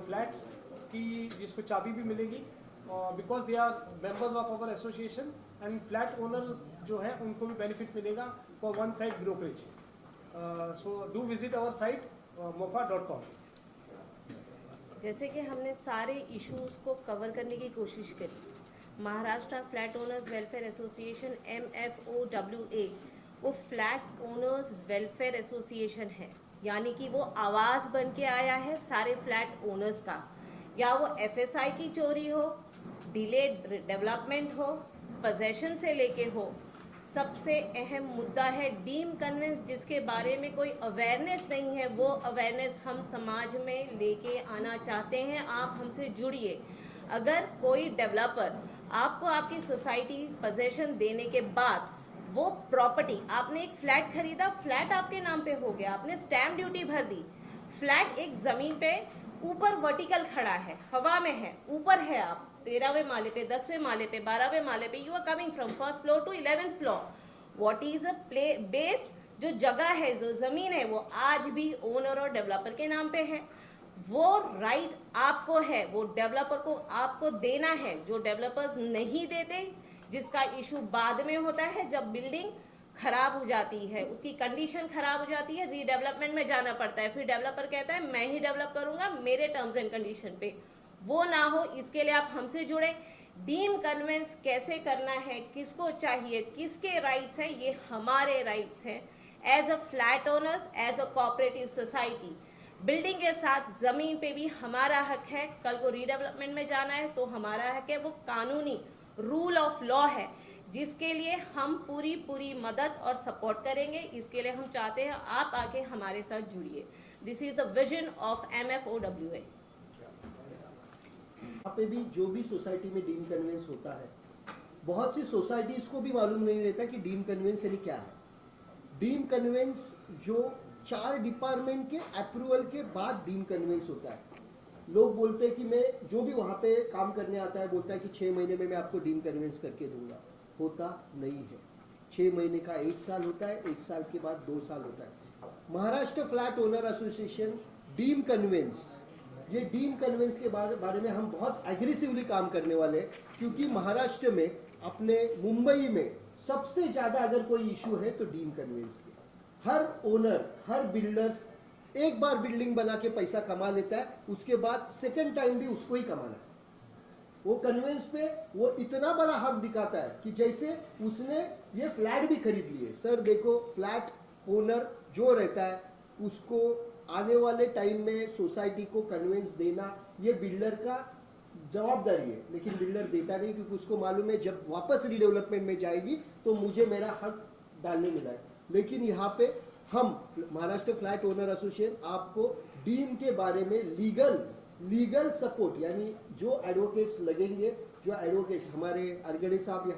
फ्लैट्स की, जिसको चाबी भी मिलेगी because they are members of our association. And flat owners जो है उनको भी बेनिफिट मिलेगा for one side brokerage. So do visit our site mofa.com. जैसे कि हमने सारे इश्यूज को कवर करने की कोशिश करी. Maharashtra flat owners welfare association MFOWA वो फ्लैट ओनर्स वेलफेयर एसोसिएशन है, यानी कि वो आवाज़ बन के आया है सारे फ्लैट ओनर्स का. या वो FSI की चोरी हो, डिलेड डेवलपमेंट हो, पोजेशन से लेके हो, सबसे अहम मुद्दा है डीम कन्वेंस, जिसके बारे में कोई अवेयरनेस नहीं है. वो अवेयरनेस हम समाज में लेके आना चाहते हैं. आप हमसे जुड़िए. अगर कोई डेवलपर आपको आपकी सोसाइटी पोजेशन देने के बाद वो प्रॉपर्टी, आपने एक फ्लैट खरीदा, फ्लैट आपके नाम पे हो गया, आपने स्टैम्प ड्यूटी भर दी, फ्लैट एक ज़मीन पे ऊपर वर्टिकल खड़ा है, हवा में है, ऊपर है, आप 13वें माले पे, 10वें माले पे, 12वें माले पे, you are coming from first floor to 11th floor. What is a base, जो जगह है, जो जमीन है, वो आज भी ओनर और डेवलपर के नाम पे है. वो राइट आपको है, वो डेवलपर को आपको देना है. जो डेवलपर्स नहीं देते, जिसका इशू बाद में होता है जब बिल्डिंग खराब हो जाती है, उसकी कंडीशन खराब हो जाती है, रीडेवलपमेंट में जाना पड़ता है, फिर डेवलपर कहता है मैं ही डेवलप करूंगा मेरे टर्म्स एंड कंडीशन पे. वो ना हो, इसके लिए आप हमसे जुड़े. डीम कन्वेंस कैसे करना है, किसको चाहिए, किसके राइट्स हैं, ये हमारे राइट्स हैं as a flat owners, as a cooperative society. Building के साथ जमीन पे भी हमारा हक है. कल को रीडेवलपमेंट में जाना है तो हमारा हक है. वो कानूनी रूल ऑफ लॉ है जिसके लिए हम पूरी मदद और सपोर्ट करेंगे. इसके लिए हम चाहते हैं आप आके हमारे साथ जुड़िए. This is the vision of MFOWA. यहाँ पे भी जो भी सोसाइटी में डीम कन्वेंस होता है, बहुत सी सोसाइटीज को भी मालूम नहीं रहता कि डीम कन्वेंस यानी क्या है. डीम कन्वेंस जो 4 डिपार्टमेंट के अप्रूवल के बाद डीम कन्वेंस होता है. लोग बोलते हैं कि मैं जो भी वहाँ पे काम करने आता है बोलता है कि 6 महीने में मैं आपको डीम कन्वेंस करके दूंगा. होता नहीं है. 6 महीने का 1 साल होता है, 1 साल के बाद 2 साल होता है. Maharashtra flat owner association deem conveyance, ये डीम कन्वेंस के बारे में हम बहुत एग्रेसिवली काम करने वाले हैं, क्योंकि महाराष्ट्र में, अपने मुंबई में सबसे ज़्यादा अगर कोई इशू है तो डीम कन्वेंस के. हर ओनर, हर बिल्डर एक बार बिल्डिंग बना के पैसा कमा लेता है, उसके बाद सेकंड टाइम भी उसको ही कमाना है। वो कन्वेंस पे वो इतना बड़ा हक दिखाता है कि जैसे उसने ये फ्लैट भी खरीद लिए। सर देखो, फ्लैट ओनर जो रहता है उसको आने वाले टाइम में सोसाइटी को कन्वेंस देना ये बिल्डर का जवाबदारी है, लेकिन बिल्डर देता नहीं, क्योंकि उसको मालूम है जब वापस रीडेवलपमेंट में जाएगी तो मुझे मेरा हक डालने मिला है। लेकिन यहाँ पे हम महाराष्ट्र फ्लैट ओनर एसोसिएशन आपको डीम के बारे में लीगल सपोर्ट, यानी जो एडवोकेट्स लगेंगे, जो एडवोकेट्स हमारे अरगड़े साहब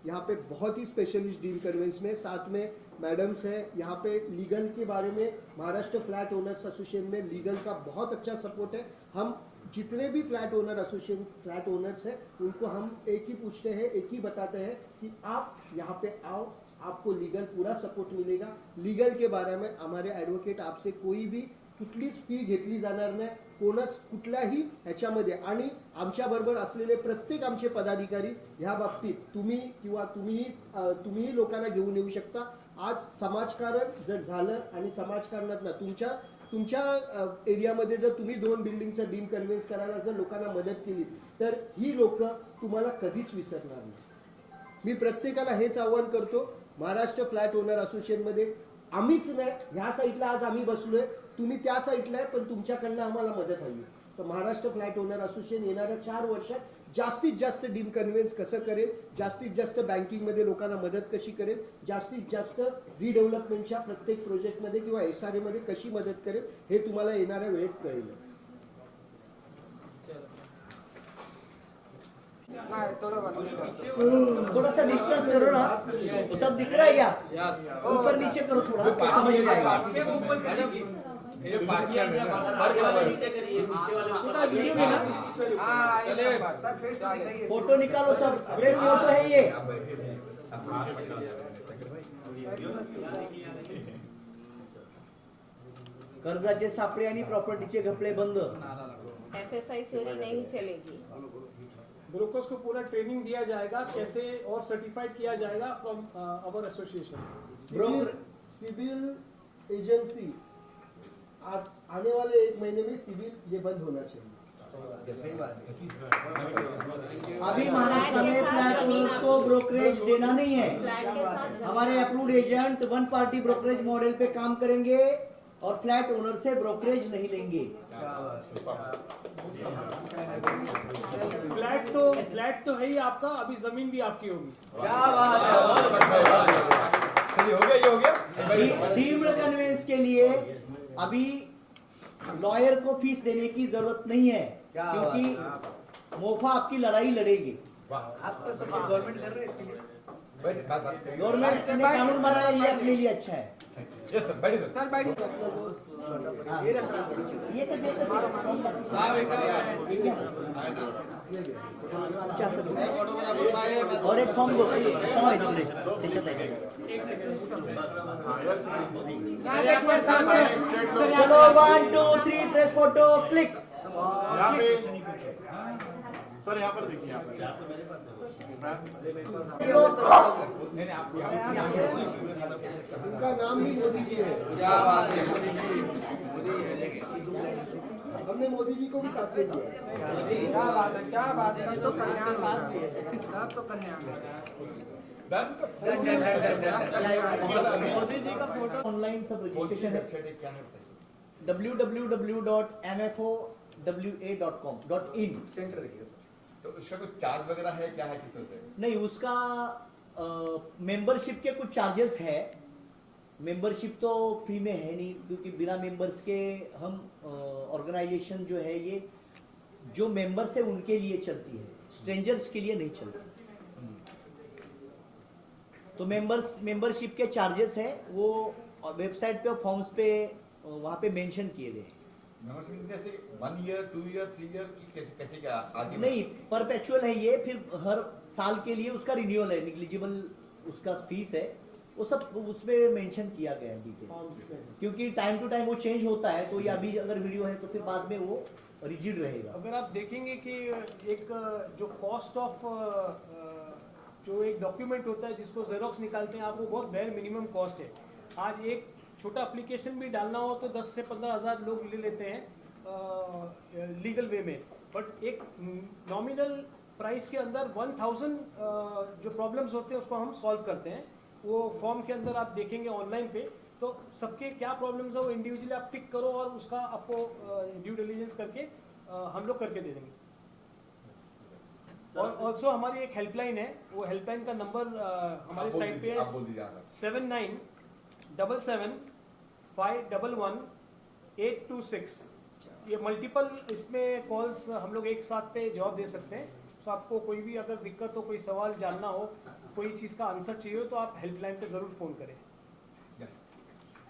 यहाँ पे बहुत ही स्पेशलिस्ट डीम कन्वेंस में, साथ में मैडम्स हैं यहाँ पे लीगल के बारे में। महाराष्ट्र फ्लैट ओनर्स एसोसिएशन में लीगल का बहुत अच्छा सपोर्ट है। हम जितने भी flat owner association flat owners हैं उनको हम एक ही पूछते हैं, एक ही बताते हैं कि आप यहाँ पे आओ, आपको लीगल पूरा सपोर्ट मिलेगा। लीगल के बारे में हमारे ॲडव्होकेट आपसे कोई भी कुठलीच फी घेतली जाणार नाही, कोणच कुठल्याही ह्याच्यामध्ये। आणि आमच्या बरोबर असलेले प्रत्येक आमचे पदाधिकारी ह्या बाबतीत तुम्हीही लोकांना घेऊन येऊ शकता। आज समाजकारण जर झालं आणि समाजकारणातनं तुमच्या एरियामध्ये जर तुम्ही 2 बिल्डिंगचं डीम कन्व्हेन्स करायला जर लोकांना मदत केली तर ही लोक तुम्हाला कधीच विसरणार नाही। मी प्रत्येकाला हेच आवाहन करतो, महाराष्ट्र फ्लॅट ओनर असोसिएशन मध्ये आम्हीच नाही, ह्या साईडला आज आम्ही बसलोय, तुम्ही त्या साईडला आहे, पण तुमच्याकडनं आम्हाला मदत हवी। तर महाराष्ट्र फ्लॅट ओनर असोसिएशन येणाऱ्या 4 वर्षात जास्तीत जास्त डीम कन्व्हेन्स कसं करेल, जास्तीत जास्त बँकिंग मध्ये लोकांना मदत कशी करेल, जास्तीत जास्त रिडेव्हलपमेंटच्या प्रत्येक प्रोजेक्टमध्ये किंवा SRA मध्ये कशी मदत करेल हे तुम्हाला येणाऱ्या वेळेत कळेल। थोड़ा सा डिस्टेंस करो ना, वो सब दिख रहा है क्या? ऊपर नीचे करो थोड़ा, तो समझ में आएगा। फोटो निकालो सब, प्रेस फोटो है ये। कर्जाचे सापळे आणि प्रॉपर्टीचे घपले बंद। FSI चोरी नहीं चलेगी। ब्रोकर्स को पूरा ट्रेनिंग दिया जाएगा कैसे और सर्टिफाइड किया जाएगा from our association. Civil agency आज आने वाले 1 महीने में सिविल ये बंद होना चाहिए। अभी महाराष्ट्र में फ्लैट ओनर्स को ब्रोकरेज देना नहीं है। फ्लैट के साथ हमारे approved agent 1 party brokerage model पे काम करेंगे और फ्लैट ओनर से ब्रोकरेज नहीं लेंगे। फ्लैट तो है ही आपका, अभी जमीन भी आपकी होगी। क्या बात है, चलिए हो गया। डीम्ड कन्वेंस के लिए अभी लॉयर को फीस देने की जरूरत नहीं है, क्योंकि मोफा आपकी लड़ाई लड़ेगी। आप तो सब गवर्नमेंट कर रहे हैं, गवर्नमेंट ने कानून बनाया, ये अपने लिए अच्छा है। यस सर, बैठिए सर। बैठिए। ये तो और एक फॉर्म आहे तिकडे, त्याच्यात आहे। चलो 1 2 3 प्रेस फोटो क्लिक। यहाँ पे सर, यहाँ पर देखिए, यहाँ पर उनका नाम भी मोदी जी है। क्या बात है, हमने मोदी जी को भी साथ में दिया। क्या बात है, क्या बात है। तो कल्याण तो कल्याण मोदी जी का फोटो ऑनलाइन सब रजिस्ट्रेशन है। www.mfowa.com.in सेंटर देखिए सर, तो उसका कुछ चार्ज वगैरह है, क्या है, किस तरह से? नहीं, उसका मेंबरशिप के कुछ चार्जेस है। मेंबरशिप तो फ्री में है नहीं, क्योंकि बिना मेंबर्स के हम ऑर्गेनाइजेशन जो है ये जो मेंबर्स है उनके लिए चलती है, स्ट्रेंजर्स के लिए नहीं चलती। तो मेंबरशिप के चार्जेस है, वो वेबसाइट पे फॉर्म्स पे वहाँ पे मेंशन किए गए। मेंबरशिप जैसे 1 ईयर 2 ईयर 3 ईयर की कैसे क्या आगे नहीं, परपेचुअल है ये, फिर हर साल के लिए उसका रिन्यूअल है, निग्लिजिबल उसका फीस है, वो सब उसमें मेंशन किया गया है डिटेल, क्योंकि टाइम टू टाइम वो चेंज होता है। तो ये अभी अगर वीडियो है तो फिर बाद में वो रिजिड रहेगा। अगर आप देखेंगे कि एक जो कॉस्ट ऑफ जो एक डॉक्यूमेंट होता है जिसको जेरोक्स निकालते हैं आप, वो बहुत बेयर मिनिमम कॉस्ट है। आज एक छोटा एप्लीकेशन भी डालना हो तो 10 से 15,000 लोग ले लेते हैं लीगल वे में, बट एक नॉमिनल प्राइस के अंदर 1000 जो प्रॉब्लम्स होते हैं उसको हम सॉल्व करते हैं। वो फॉर्म के अंदर आप देखेंगे ऑनलाइन पे, तो सबके क्या प्रॉब्लम्स है वो इंडिविजुअली आप पिक करो और उसका आपको ड्यू डिलिजेंस करके हम लोग करके दे देंगे। और ऑल्सो हमारी एक हेल्पलाइन है, वो हेल्पलाइन का नंबर हमारे साइट पे है 7977511826। ये मल्टीपल इसमें कॉल्स हम लोग एक साथ पे जवाब दे सकते हैं। तो आपको कोई भी अगर दिक्कत हो, कोई सवाल जानना हो, कोई चीज़ का आंसर चाहिए हो, तो आप हेल्पलाइन पे ज़रूर फ़ोन करें।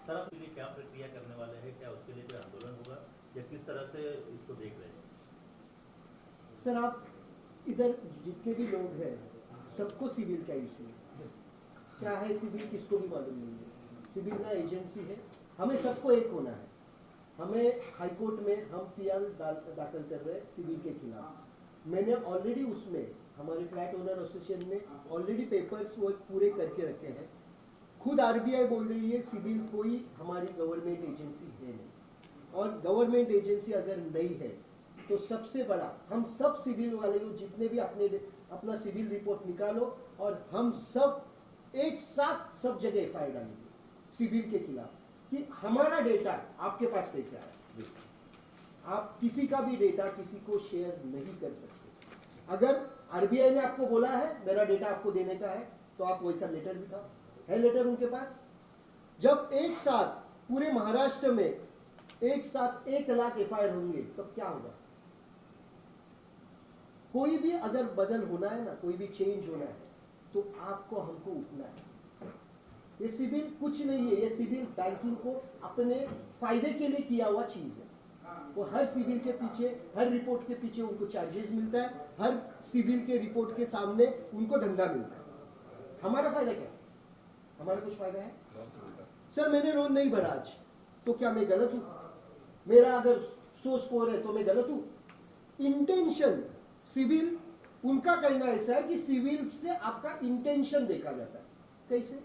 सर आप लिए क्या प्रक्रिया करने वाले हैं, क्या उसके लिए कोई आंदोलन होगा या किस तरह से इसको देख रहे हैं? सर आप इधर जितने भी लोग हैं सबको सिविल का इशू है। क्या है सिविल किसको भी मालूम नहीं है। सिविल ना एजेंसी है, हमें सबको एक होना है। हमें हाईकोर्ट में हम पीआर दाखिल कर रहे हैं सिविल के खिलाफ। मैंने ऑलरेडी उसमें हमारे फ्लैट ओनर एसोसिएशन ने ऑलरेडी पेपर्स वो पूरे करके रखे हैं। खुद आरबीआई बोल रही है सिविल कोई हमारी गवर्नमेंट एजेंसी है नहीं, और गवर्नमेंट एजेंसी अगर नहीं है तो सबसे बड़ा हम सब सिविल वाले लोग जितने भी अपना सिविल रिपोर्ट निकालो और हम सब एक साथ सब जगह एफआईआर डालेंगे सिविल के खिलाफ कि हमारा डेटा आपके पास कैसे आया। आप किसी का भी डेटा किसी को शेयर नहीं कर सकते। अगर आरबीआई ने आपको बोला है मेरा डेटा आपको देने का है तो आप वैसा लेटर दिखाओ, है लेटर उनके पास। जब एक साथ पूरे महाराष्ट्र में एक साथ 1 लाख एफआईआर होंगे तब क्या होगा। कोई भी अगर बदल होना है ना, कोई भी चेंज होना है तो आपको हमको उठना है। ये सिविल कुछ नहीं है, ये सिविल बैंकिंग को अपने फायदे के लिए किया हुआ चीज है। वो हर सिविल के पीछे, हर रिपोर्ट के पीछे उनको चार्जेस मिलता है, हर सिविल के रिपोर्ट के सामने उनको धंधा मिलता है। हमारा फायदा क्या है? हमारा कुछ फायदा है? सर मैंने लोन नहीं भरा आज तो क्या मैं गलत हूं? मेरा अगर 100 स्कोर है तो मैं गलत हूं? इंटेंशन सिविल उनका कहना ऐसा है कि सिविल से आपका इंटेंशन देखा जाता है। कैसे?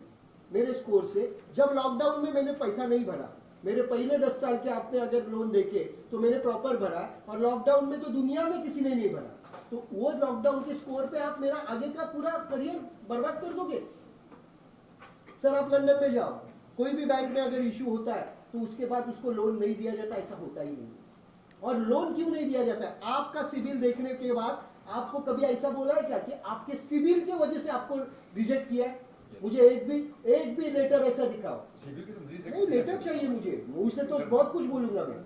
मेरे स्कोर से जब लॉकडाउन में मैंने पैसा नहीं भरा, मेरे पहले 10 साल के आपने अगर लोन देके तो मैंने प्रॉपर भरा, और लॉकडाउन में तो दुनिया में किसी ने नहीं भरा, तो वो लॉकडाउन के स्कोर पे आप मेरा आगे का पूरा करियर बर्बाद कर दोगे। सर आप लंदन में जाओ, कोई भी बैंक में अगर इश्यू होता है तो उसके बाद उसको लोन नहीं दिया जाता, ऐसा होता ही नहीं। और लोन क्यों नहीं दिया जाता है? आपका सिविल देखने के बाद आपको कभी ऐसा बोला है क्या कि आपके सिविल की वजह से आपको रिजेक्ट किया है? मुझे एक भी लेटर ऐसा दिखाओ। नहीं, लेटर चाहिए मुझे तो बहुत कुछ बोलूंगा मैं।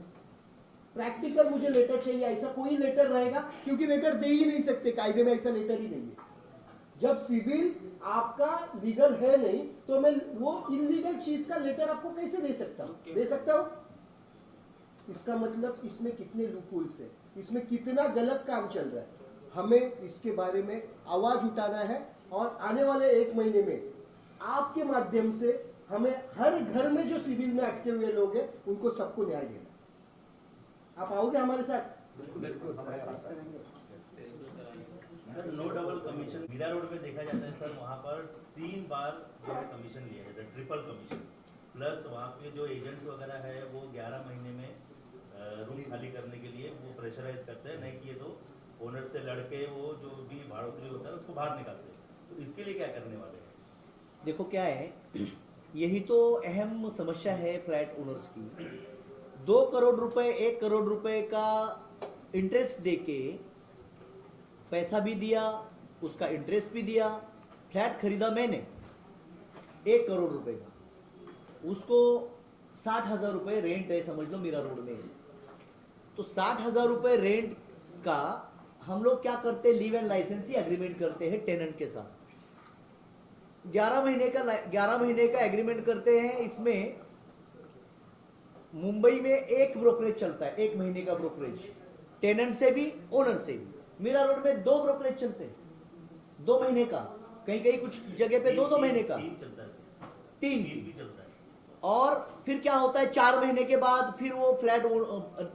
प्रैक्टिकल मुझे लेटर चाहिए, ऐसा कोई लेटर रहेगा क्योंकि लेटर दे ही नहीं सकते, कायदे में ऐसा लेटर ही नहीं है। जब सिविल आपका लीगल है नहीं तो मैं वो इलीगल चीज का लेटर आपको कैसे दे सकता हूं? दे सकता हूं? इसका मतलब इसमें कितने लूपहोल्स है, इसमें कितना गलत काम चल रहा है। हमें इसके बारे में आवाज उठाना है और आने वाले 1 महीने में आपके माध्यम से हमें हर घर में जो सिविल में अटके हुए लोग हैं उनको सबको न्याय देना। आप आओगे हमारे साथ? Sir no double commission Mira Road में देखा जाता है सर, वहाँ पर 3 बार जो है कमीशन लिया जाता है, ट्रिपल कमीशन। प्लस वहाँ पे जो एजेंट्स वगैरह है वो 11 महीने में रूम खाली करने के लिए वो प्रेशराइज करते हैं, नहीं कि ये तो ओनर से लड़के वो जो भी भाड़ोतरी होता है उसको बाहर निकालते हैं। तो इसके लिए क्या करने वाले हैं? देखो क्या है, यही तो अहम समस्या है फ्लैट ओनर्स की। 2 करोड़ रुपए 1 करोड़ रुपए का इंटरेस्ट देके पैसा भी दिया, उसका इंटरेस्ट भी दिया, फ्लैट खरीदा मैंने 1 करोड़ रुपए का, उसको 60,000 रुपए रेंट है समझ लो मीरा रोड में। तो 60,000 रुपए रेंट का हम लोग क्या करते हैं, लीव एंड लाइसेंसी एग्रीमेंट करते हैं टेनेंट के साथ। 11 महीने का एग्रीमेंट करते हैं। इसमें मुंबई में एक ब्रोकरेज चलता है, 1 महीने का ब्रोकरेज, टेनेंट से भी ओनर से भी। मीरा रोड में 2 ब्रोकरेज चलते हैं 2 महीने का, कहीं कुछ जगह पे 2 महीने का, 3 चलता है, 3 भी चलता है। और फिर क्या होता है, 4 महीने के बाद फिर वो फ्लैट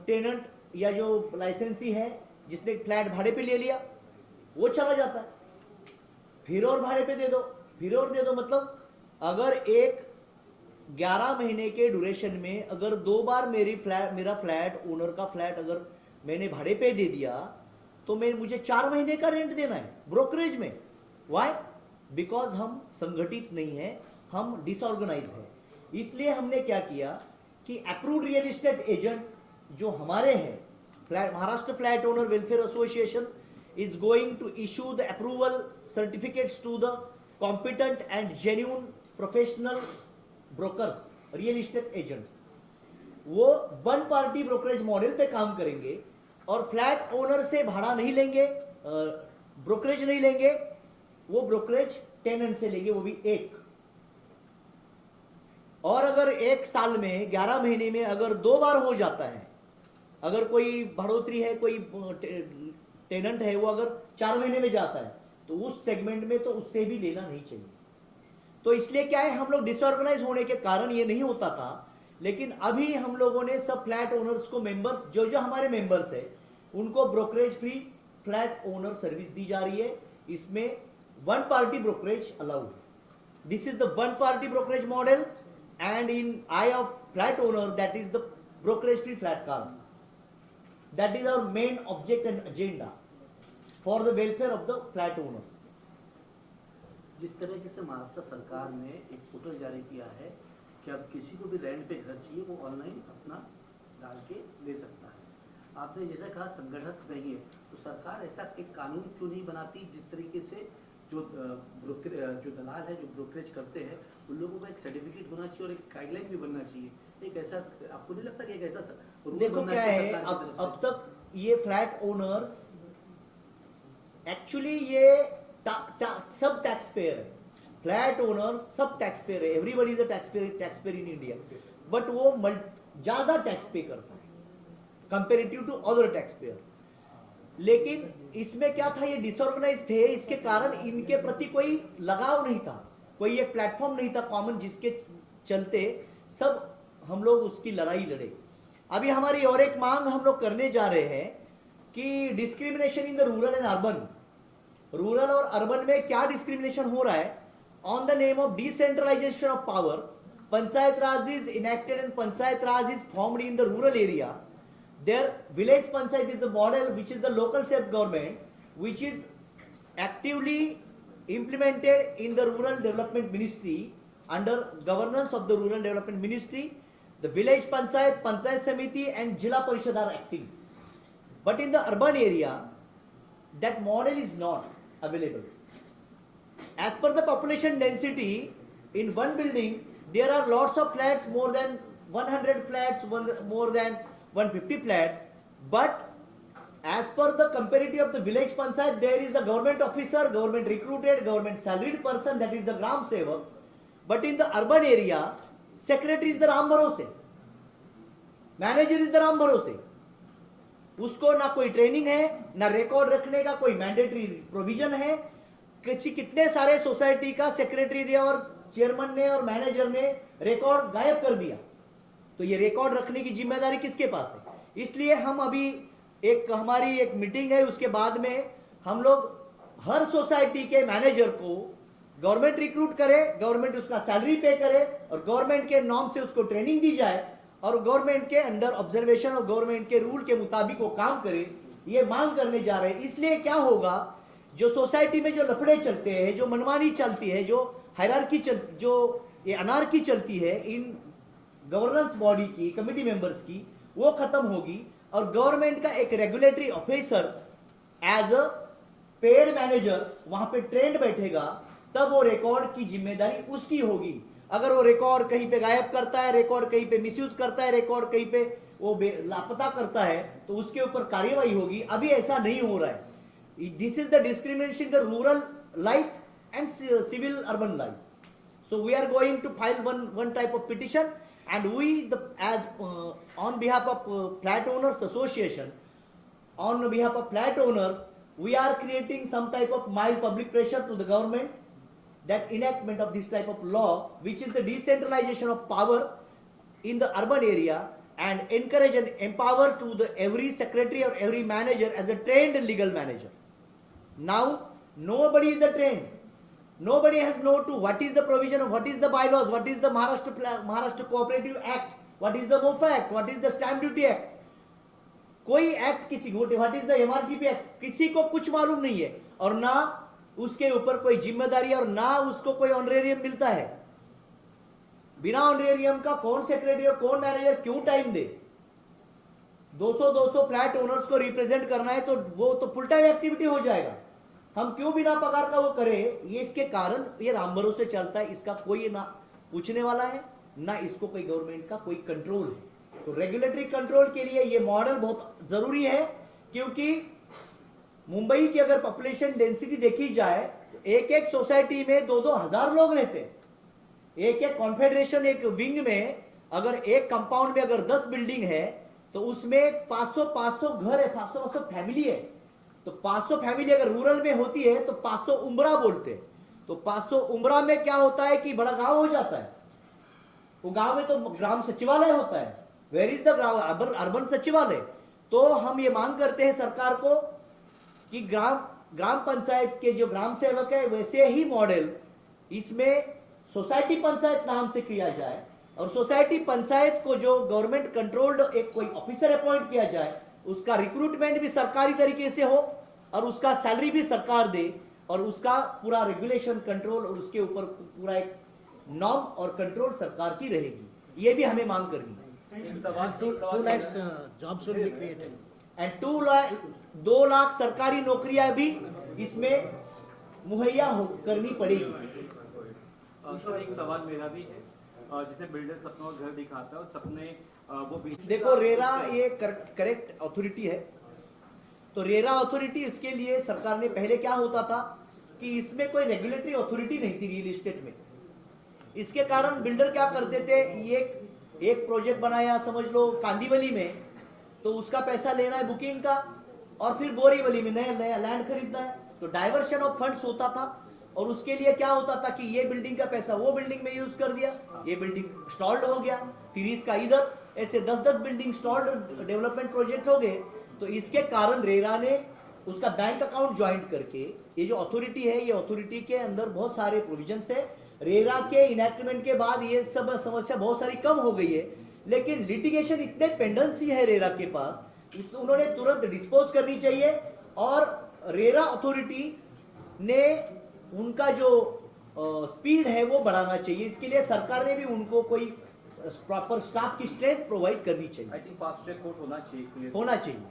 टेनेंट या जो लाइसेंसी है जिसने फ्लैट भाड़े पे ले लिया वो चला जाता है, फिर और भाड़े पे दे दो, फिर और दे दो। मतलब अगर एक 11 महीने के ड्यूरेशन में अगर 2 बार मेरा फ्लैट ओनर का फ्लैट अगर मैंने भाड़े पे दे दिया तो मुझे 4 महीने का रेंट देना है ब्रोकरेज में। वाई? बिकॉज हम संगठित नहीं है, हम डिसऑर्गेनाइज है। इसलिए हमने क्या किया कि अप्रूव्ड रियल एस्टेट एजेंट जो हमारे हैं, Maharashtra flat owner welfare association is going to issue the approval certificates to the competent and genuine professional brokers, real estate agents। वो वन पार्टी ब्रोकरेज मॉडल पे काम करेंगे और फ्लैट ओनर से भाड़ा नहीं लेंगे, ब्रोकरेज नहीं लेंगे, वो ब्रोकरेज टेनेंट से लेंगे, वो भी एक। और अगर 1 साल में 11 महीने में अगर 2 बार हो जाता है, अगर कोई बढ़ोतरी है, कोई टेनेंट है वो अगर 4 महीने में जाता है तो उस सेगमेंट में तो उससे भी लेना नहीं चाहिए। तो इसलिए क्या है, हम लोग डिसऑर्गेनाइज होने के कारण ये नहीं होता था, लेकिन अभी हम लोगों ने सब फ्लैट ओनर्स को मेंबर्स जो जो हमारे मेंबर्स है उनको brokerage free flat owner service दी जा रही है। इसमें वन पार्टी ब्रोकरेज अलाउड है। This is the one party brokerage model and in eye of flat owner that is the brokerage free flat card. That is our main object and agenda for the welfare of the flat owners। जिस तरीके से महाराष्ट्र सरकार ने एक portal जारी किया है कि अब किसी को भी रेंट पे घर चाहिए वो ऑनलाइन अपना डाल के ले सकता है। आपने जैसा कहा संगठित नहीं है, तो सरकार ऐसा एक कानून क्यों नहीं बनाती जिस तरीके से जो दलाल है जो ब्रोकरेज करते हैं उन लोगों का एक सर्टिफिकेट होना चाहिए और एक गाइडलाइन भी बनना चाहिए। एक ऐसा आपको नहीं लगता कि एक ऐसा देखो क्या है, अब तक ये फ्लैट ओनर्स एक्चुअली ये सब टैक्स पेयर है। फ्लैट ओनर्स सब टैक्स पेयर है, everybody is a tax payer in India, but वो ज्यादा टैक्स पे करता है comparative to other tax payer. लेकिन इसमें क्या था, ये डिसऑर्गेनाइज थे, इसके कारण इनके प्रति कोई लगाव नहीं था, कोई एक प्लेटफॉर्म नहीं था कॉमन जिसके चलते सब हम लोग उसकी लड़ाई लड़े। अभी हमारी और एक मांग हम लोग करने जा रहे हैं कि discrimination in the rural and urban, rural और अर्बन में क्या डिस्क्रिमिनेशन हो रहा है on the name of decentralisation of power. Panchayat raj is enacted and panchayat raj is formed in the rural area. Their village panchayat is the model which is the local self government which is actively implemented in the rural development ministry under governance of the rural development ministry. The village panchayat, panchayat samiti and jila parishad are acting, but in the urban area that model is not available. As per the population density in one building there are lots of flats, more than 100 flats, more than 150 flats, but as per the comparative of the village panchayat there is the government officer, government recruited, government salaried person, that is the gram sevak, but in the urban area secretary is the ram bharose, manager is the ram bharose, उसको ना कोई training है ना record रखने का कोई mandatory provision है। कितने सारे सोसाइटी का सेक्रेटरी और चेयरमैन ने और मैनेजर ने रिकॉर्ड गायब कर दिया, तो ये रिकॉर्ड रखने की जिम्मेदारी किसके पास है? इसलिए हम अभी हमारी एक मीटिंग है, उसके बाद में हम लोग हर सोसाइटी के मैनेजर को गवर्नमेंट रिक्रूट करे, गवर्नमेंट उसका सैलरी पे करे और गवर्नमेंट के नॉर्म से उसको ट्रेनिंग दी जाए और गवर्नमेंट के अंडर ऑब्जर्वेशन और गवर्नमेंट के रूल के मुताबिक वो काम करे, ये मांग करने जा रहे हैं। इसलिए क्या होगा, जो सोसाइटी में जो लफड़े चलते हैं, जो मनमानी चलती है, जो हायरार्की चलती, जो ये अनार्की चलती है इन गवर्नेंस बॉडी की, कमिटी मेंबर्स की, वो खत्म होगी और गवर्नमेंट का एक regulatory officer as a paid manager वहां पे ट्रेंड बैठेगा, तब वो रिकॉर्ड की जिम्मेदारी उसकी होगी। अगर वो रिकॉर्ड कहीं पे गायब करता है, रिकॉर्ड कहीं पे मिसयूज करता है, रिकॉर्ड कहीं पे वो लापता करता है, तो उसके ऊपर कार्यवाही होगी। अभी ऐसा नहीं हो रहा है। This is the discrimination the rural life and civil urban life. So we are going to file one type of petition, and we on behalf of flat owners association, on behalf of flat owners, we are creating some type of mild public pressure to the government that enactment of this type of law, which is the decentralization of power in the urban area, and encourage and empower to the every secretary or every manager as a trained legal manager. Now nobody is the trained. Nobody has no to what is the provision, what is the bylaws, what is the Maharashtra Cooperative Act, what is the MOFA Act, what is the Stamp Duty Act. कोई act किसी को, what is the MRTP act, किसी को कुछ मालूम नहीं है, और ना उसके ऊपर कोई जिम्मेदारी और ना उसको कोई ऑनरेरियम मिलता है। बिना ऑनरेरियम का कौन सेक्रेटरी और कौन मैनेजर क्यों टाइम दे? 200 फ्लैट ओनर्स को रिप्रेजेंट करना है तो वो तो फुल टाइम एक्टिविटी हो जाएगा। हम क्यों बिना पगार का वो करें? ये इसके कारण ये राम भरोसे चलता है, इसका कोई ना पूछने वाला है ना इसको कोई गवर्नमेंट का कोई कंट्रोल है। तो रेगुलेटरी कंट्रोल के लिए ये मॉडल बहुत जरूरी है, क्योंकि मुंबई की अगर पॉपुलेशन डेंसिटी देखी जाए तो एक एक सोसाइटी में 2-2 हजार लोग रहते हैं। एक एक कॉन्फेडरेशन, एक विंग में अगर एक कंपाउंड में अगर 10 बिल्डिंग है तो उसमें 500 घर है, 500 फैमिली है। तो 500 फैमिली अगर रूरल में होती है तो 500 उम्रा बोलते हैं। तो 500 उम्रा में क्या होता है कि बड़ा गांव हो जाता है। वो गांव में तो ग्राम सचिवालय होता है। वेयर इज द अर्बन सचिवालय? तो हम ये मांग करते हैं सरकार को कि ग्राम पंचायत के जो ग्राम सेवक है वैसे ही मॉडल इसमें सोसाइटी पंचायत नाम से किया जाए, और सोसाइटी पंचायत को जो गवर्नमेंट कंट्रोल्ड एक कोई ऑफिसर अपॉइंट किया जाए, उसका रिक्रूटमेंट भी सरकारी तरीके से हो और उसका सैलरी भी सरकार दे, और उसका पूरा रेगुलेशन कंट्रोल और उसके ऊपर पूरा एक नॉर्म और कंट्रोल सरकार की रहेगी। ये भी हमें मांग करनी है। 2 lakhs jobs will be created. And 2 lakh सरकारी नौकरियां भी इसमें मुहैया करनी पड़ेगी। सर एक सवाल मेरा भी है, जिसे बिल्डर सपनों का घर दिखाता है और सपने वो देखो, रेरा ये करेक्ट अथॉरिटी है। तो रेरा अथॉरिटी, इसके लिए सरकार ने पहले क्या होता था कि इसमें कोई रेगुलेटरी अथॉरिटी नहीं थी रियल एस्टेट में। इसके कारण बिल्डर क्या करते थे, एक प्रोजेक्ट बनाया समझ लो कांदीवली में, तो उसका पैसा लेना है बुकिंग का, और फिर बोरीवली में नया लैंड खरीदना है। तो डाइवर्शन ऑफ फंड्स होता था, और उसके लिए क्या होता था कि ये बिल्डिंग का पैसा वो बिल्डिंग में यूज कर दिया, ये बिल्डिंग स्टॉल्ड हो गया, फिर इसका इधर ऐसे 10-10 बिल्डिंग स्टॉल्ड डेवलपमेंट प्रोजेक्ट हो गए। तो इसके कारण रेरा ने उसका बैंक अकाउंट ज्वाइंट करके, ये जो अथॉरिटी है, ये अथॉरिटी के अंदर बहुत सारे प्रोविजंस है। रेरा के इनेक्टमेंट के बाद ये सब समस्या बहुत सारी कम हो गई है, लेकिन लिटिगेशन इतने पेंडेंसी है रेरा के पास, इसको उन्होंने तुरंत डिस्पोज करनी चाहिए। और रेरा अथॉरिटी ने उनका जो स्पीड है वो बढ़ाना चाहिए। इसके लिए सरकार ने भी उनको कोई प्रॉपर स्टाफ की स्ट्रेंथ प्रोवाइड करनी चाहिए। I think fast track court होना चाहिए।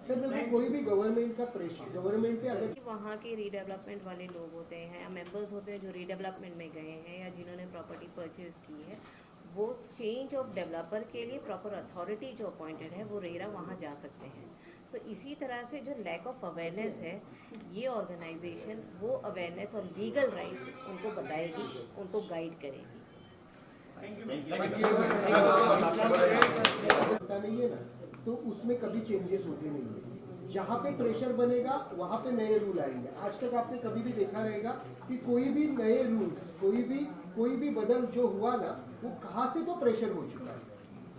सर देखो, कोई भी गवर्नमेंट का प्रेशर, गवर्नमेंट पे अगर वहाँ के रीडेवलपमेंट वाले लोग होते हैं या मेंबर्स होते हैं जो रीडेवलपमेंट में गए हैं या जिन्होंने प्रॉपर्टी परचेज की है, वो चेंज ऑफ डेवलपर के लिए प्रॉपर अथॉरिटी जो अपॉइंटेड है वो रेरा वहाँ जा सकते हैं। तो इसी तरह से जो लैक ऑफ अवेयरनेस है, ये ऑर्गेनाइजेशन वो अवेयरनेस और लीगल राइट्स उनको बताएगी, उनको गाइड करेगी। पता नहीं है ना, तो उसमें कभी चेंजेस होते नहीं है। जहाँ पे प्रेशर बनेगा वहाँ पे नए रूल आएंगे। आज तक आपने कभी भी देखा रहेगा कि कोई भी नए रूल्स, कोई भी बदल जो हुआ ना, वो कहाँ से तो प्रेशर हो चुका है।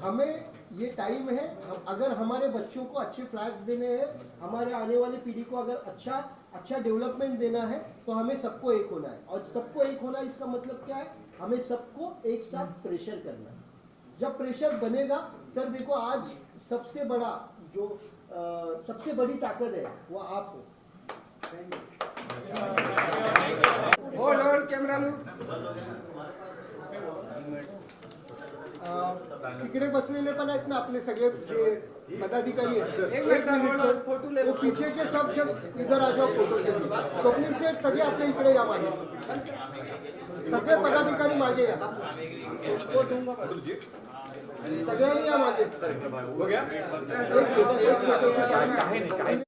हमें ये टाइम है, अगर हमारे बच्चों को अच्छे फ्लैट्स देने हैं, हमारे आने वाली पीढ़ी को अगर अच्छा डेवलपमेंट देना है, तो हमें सबको एक होना है। और सबको एक होना इसका मतलब क्या है? हमें सबको एक साथ प्रेशर करना है। जब प्रेशर बनेगा, सर देखो आज सबसे बड़ा जो सबसे बड़ी ताकत है वो आप हो। होल्ड कैमरा लो। तिकडे बसलेले पण आहेत ना आपले सगळे जे पदाधिकारी आहेत, एक मिनिट सर, वो पीछे के सब जब इधर आ जाओ फोटो के लिए। स्वप्नील सेठ सगळे आपले इकडे या, मागे सगळे पदाधिकारी मागे या, सगळ्यांनी या मागे। एक फोटो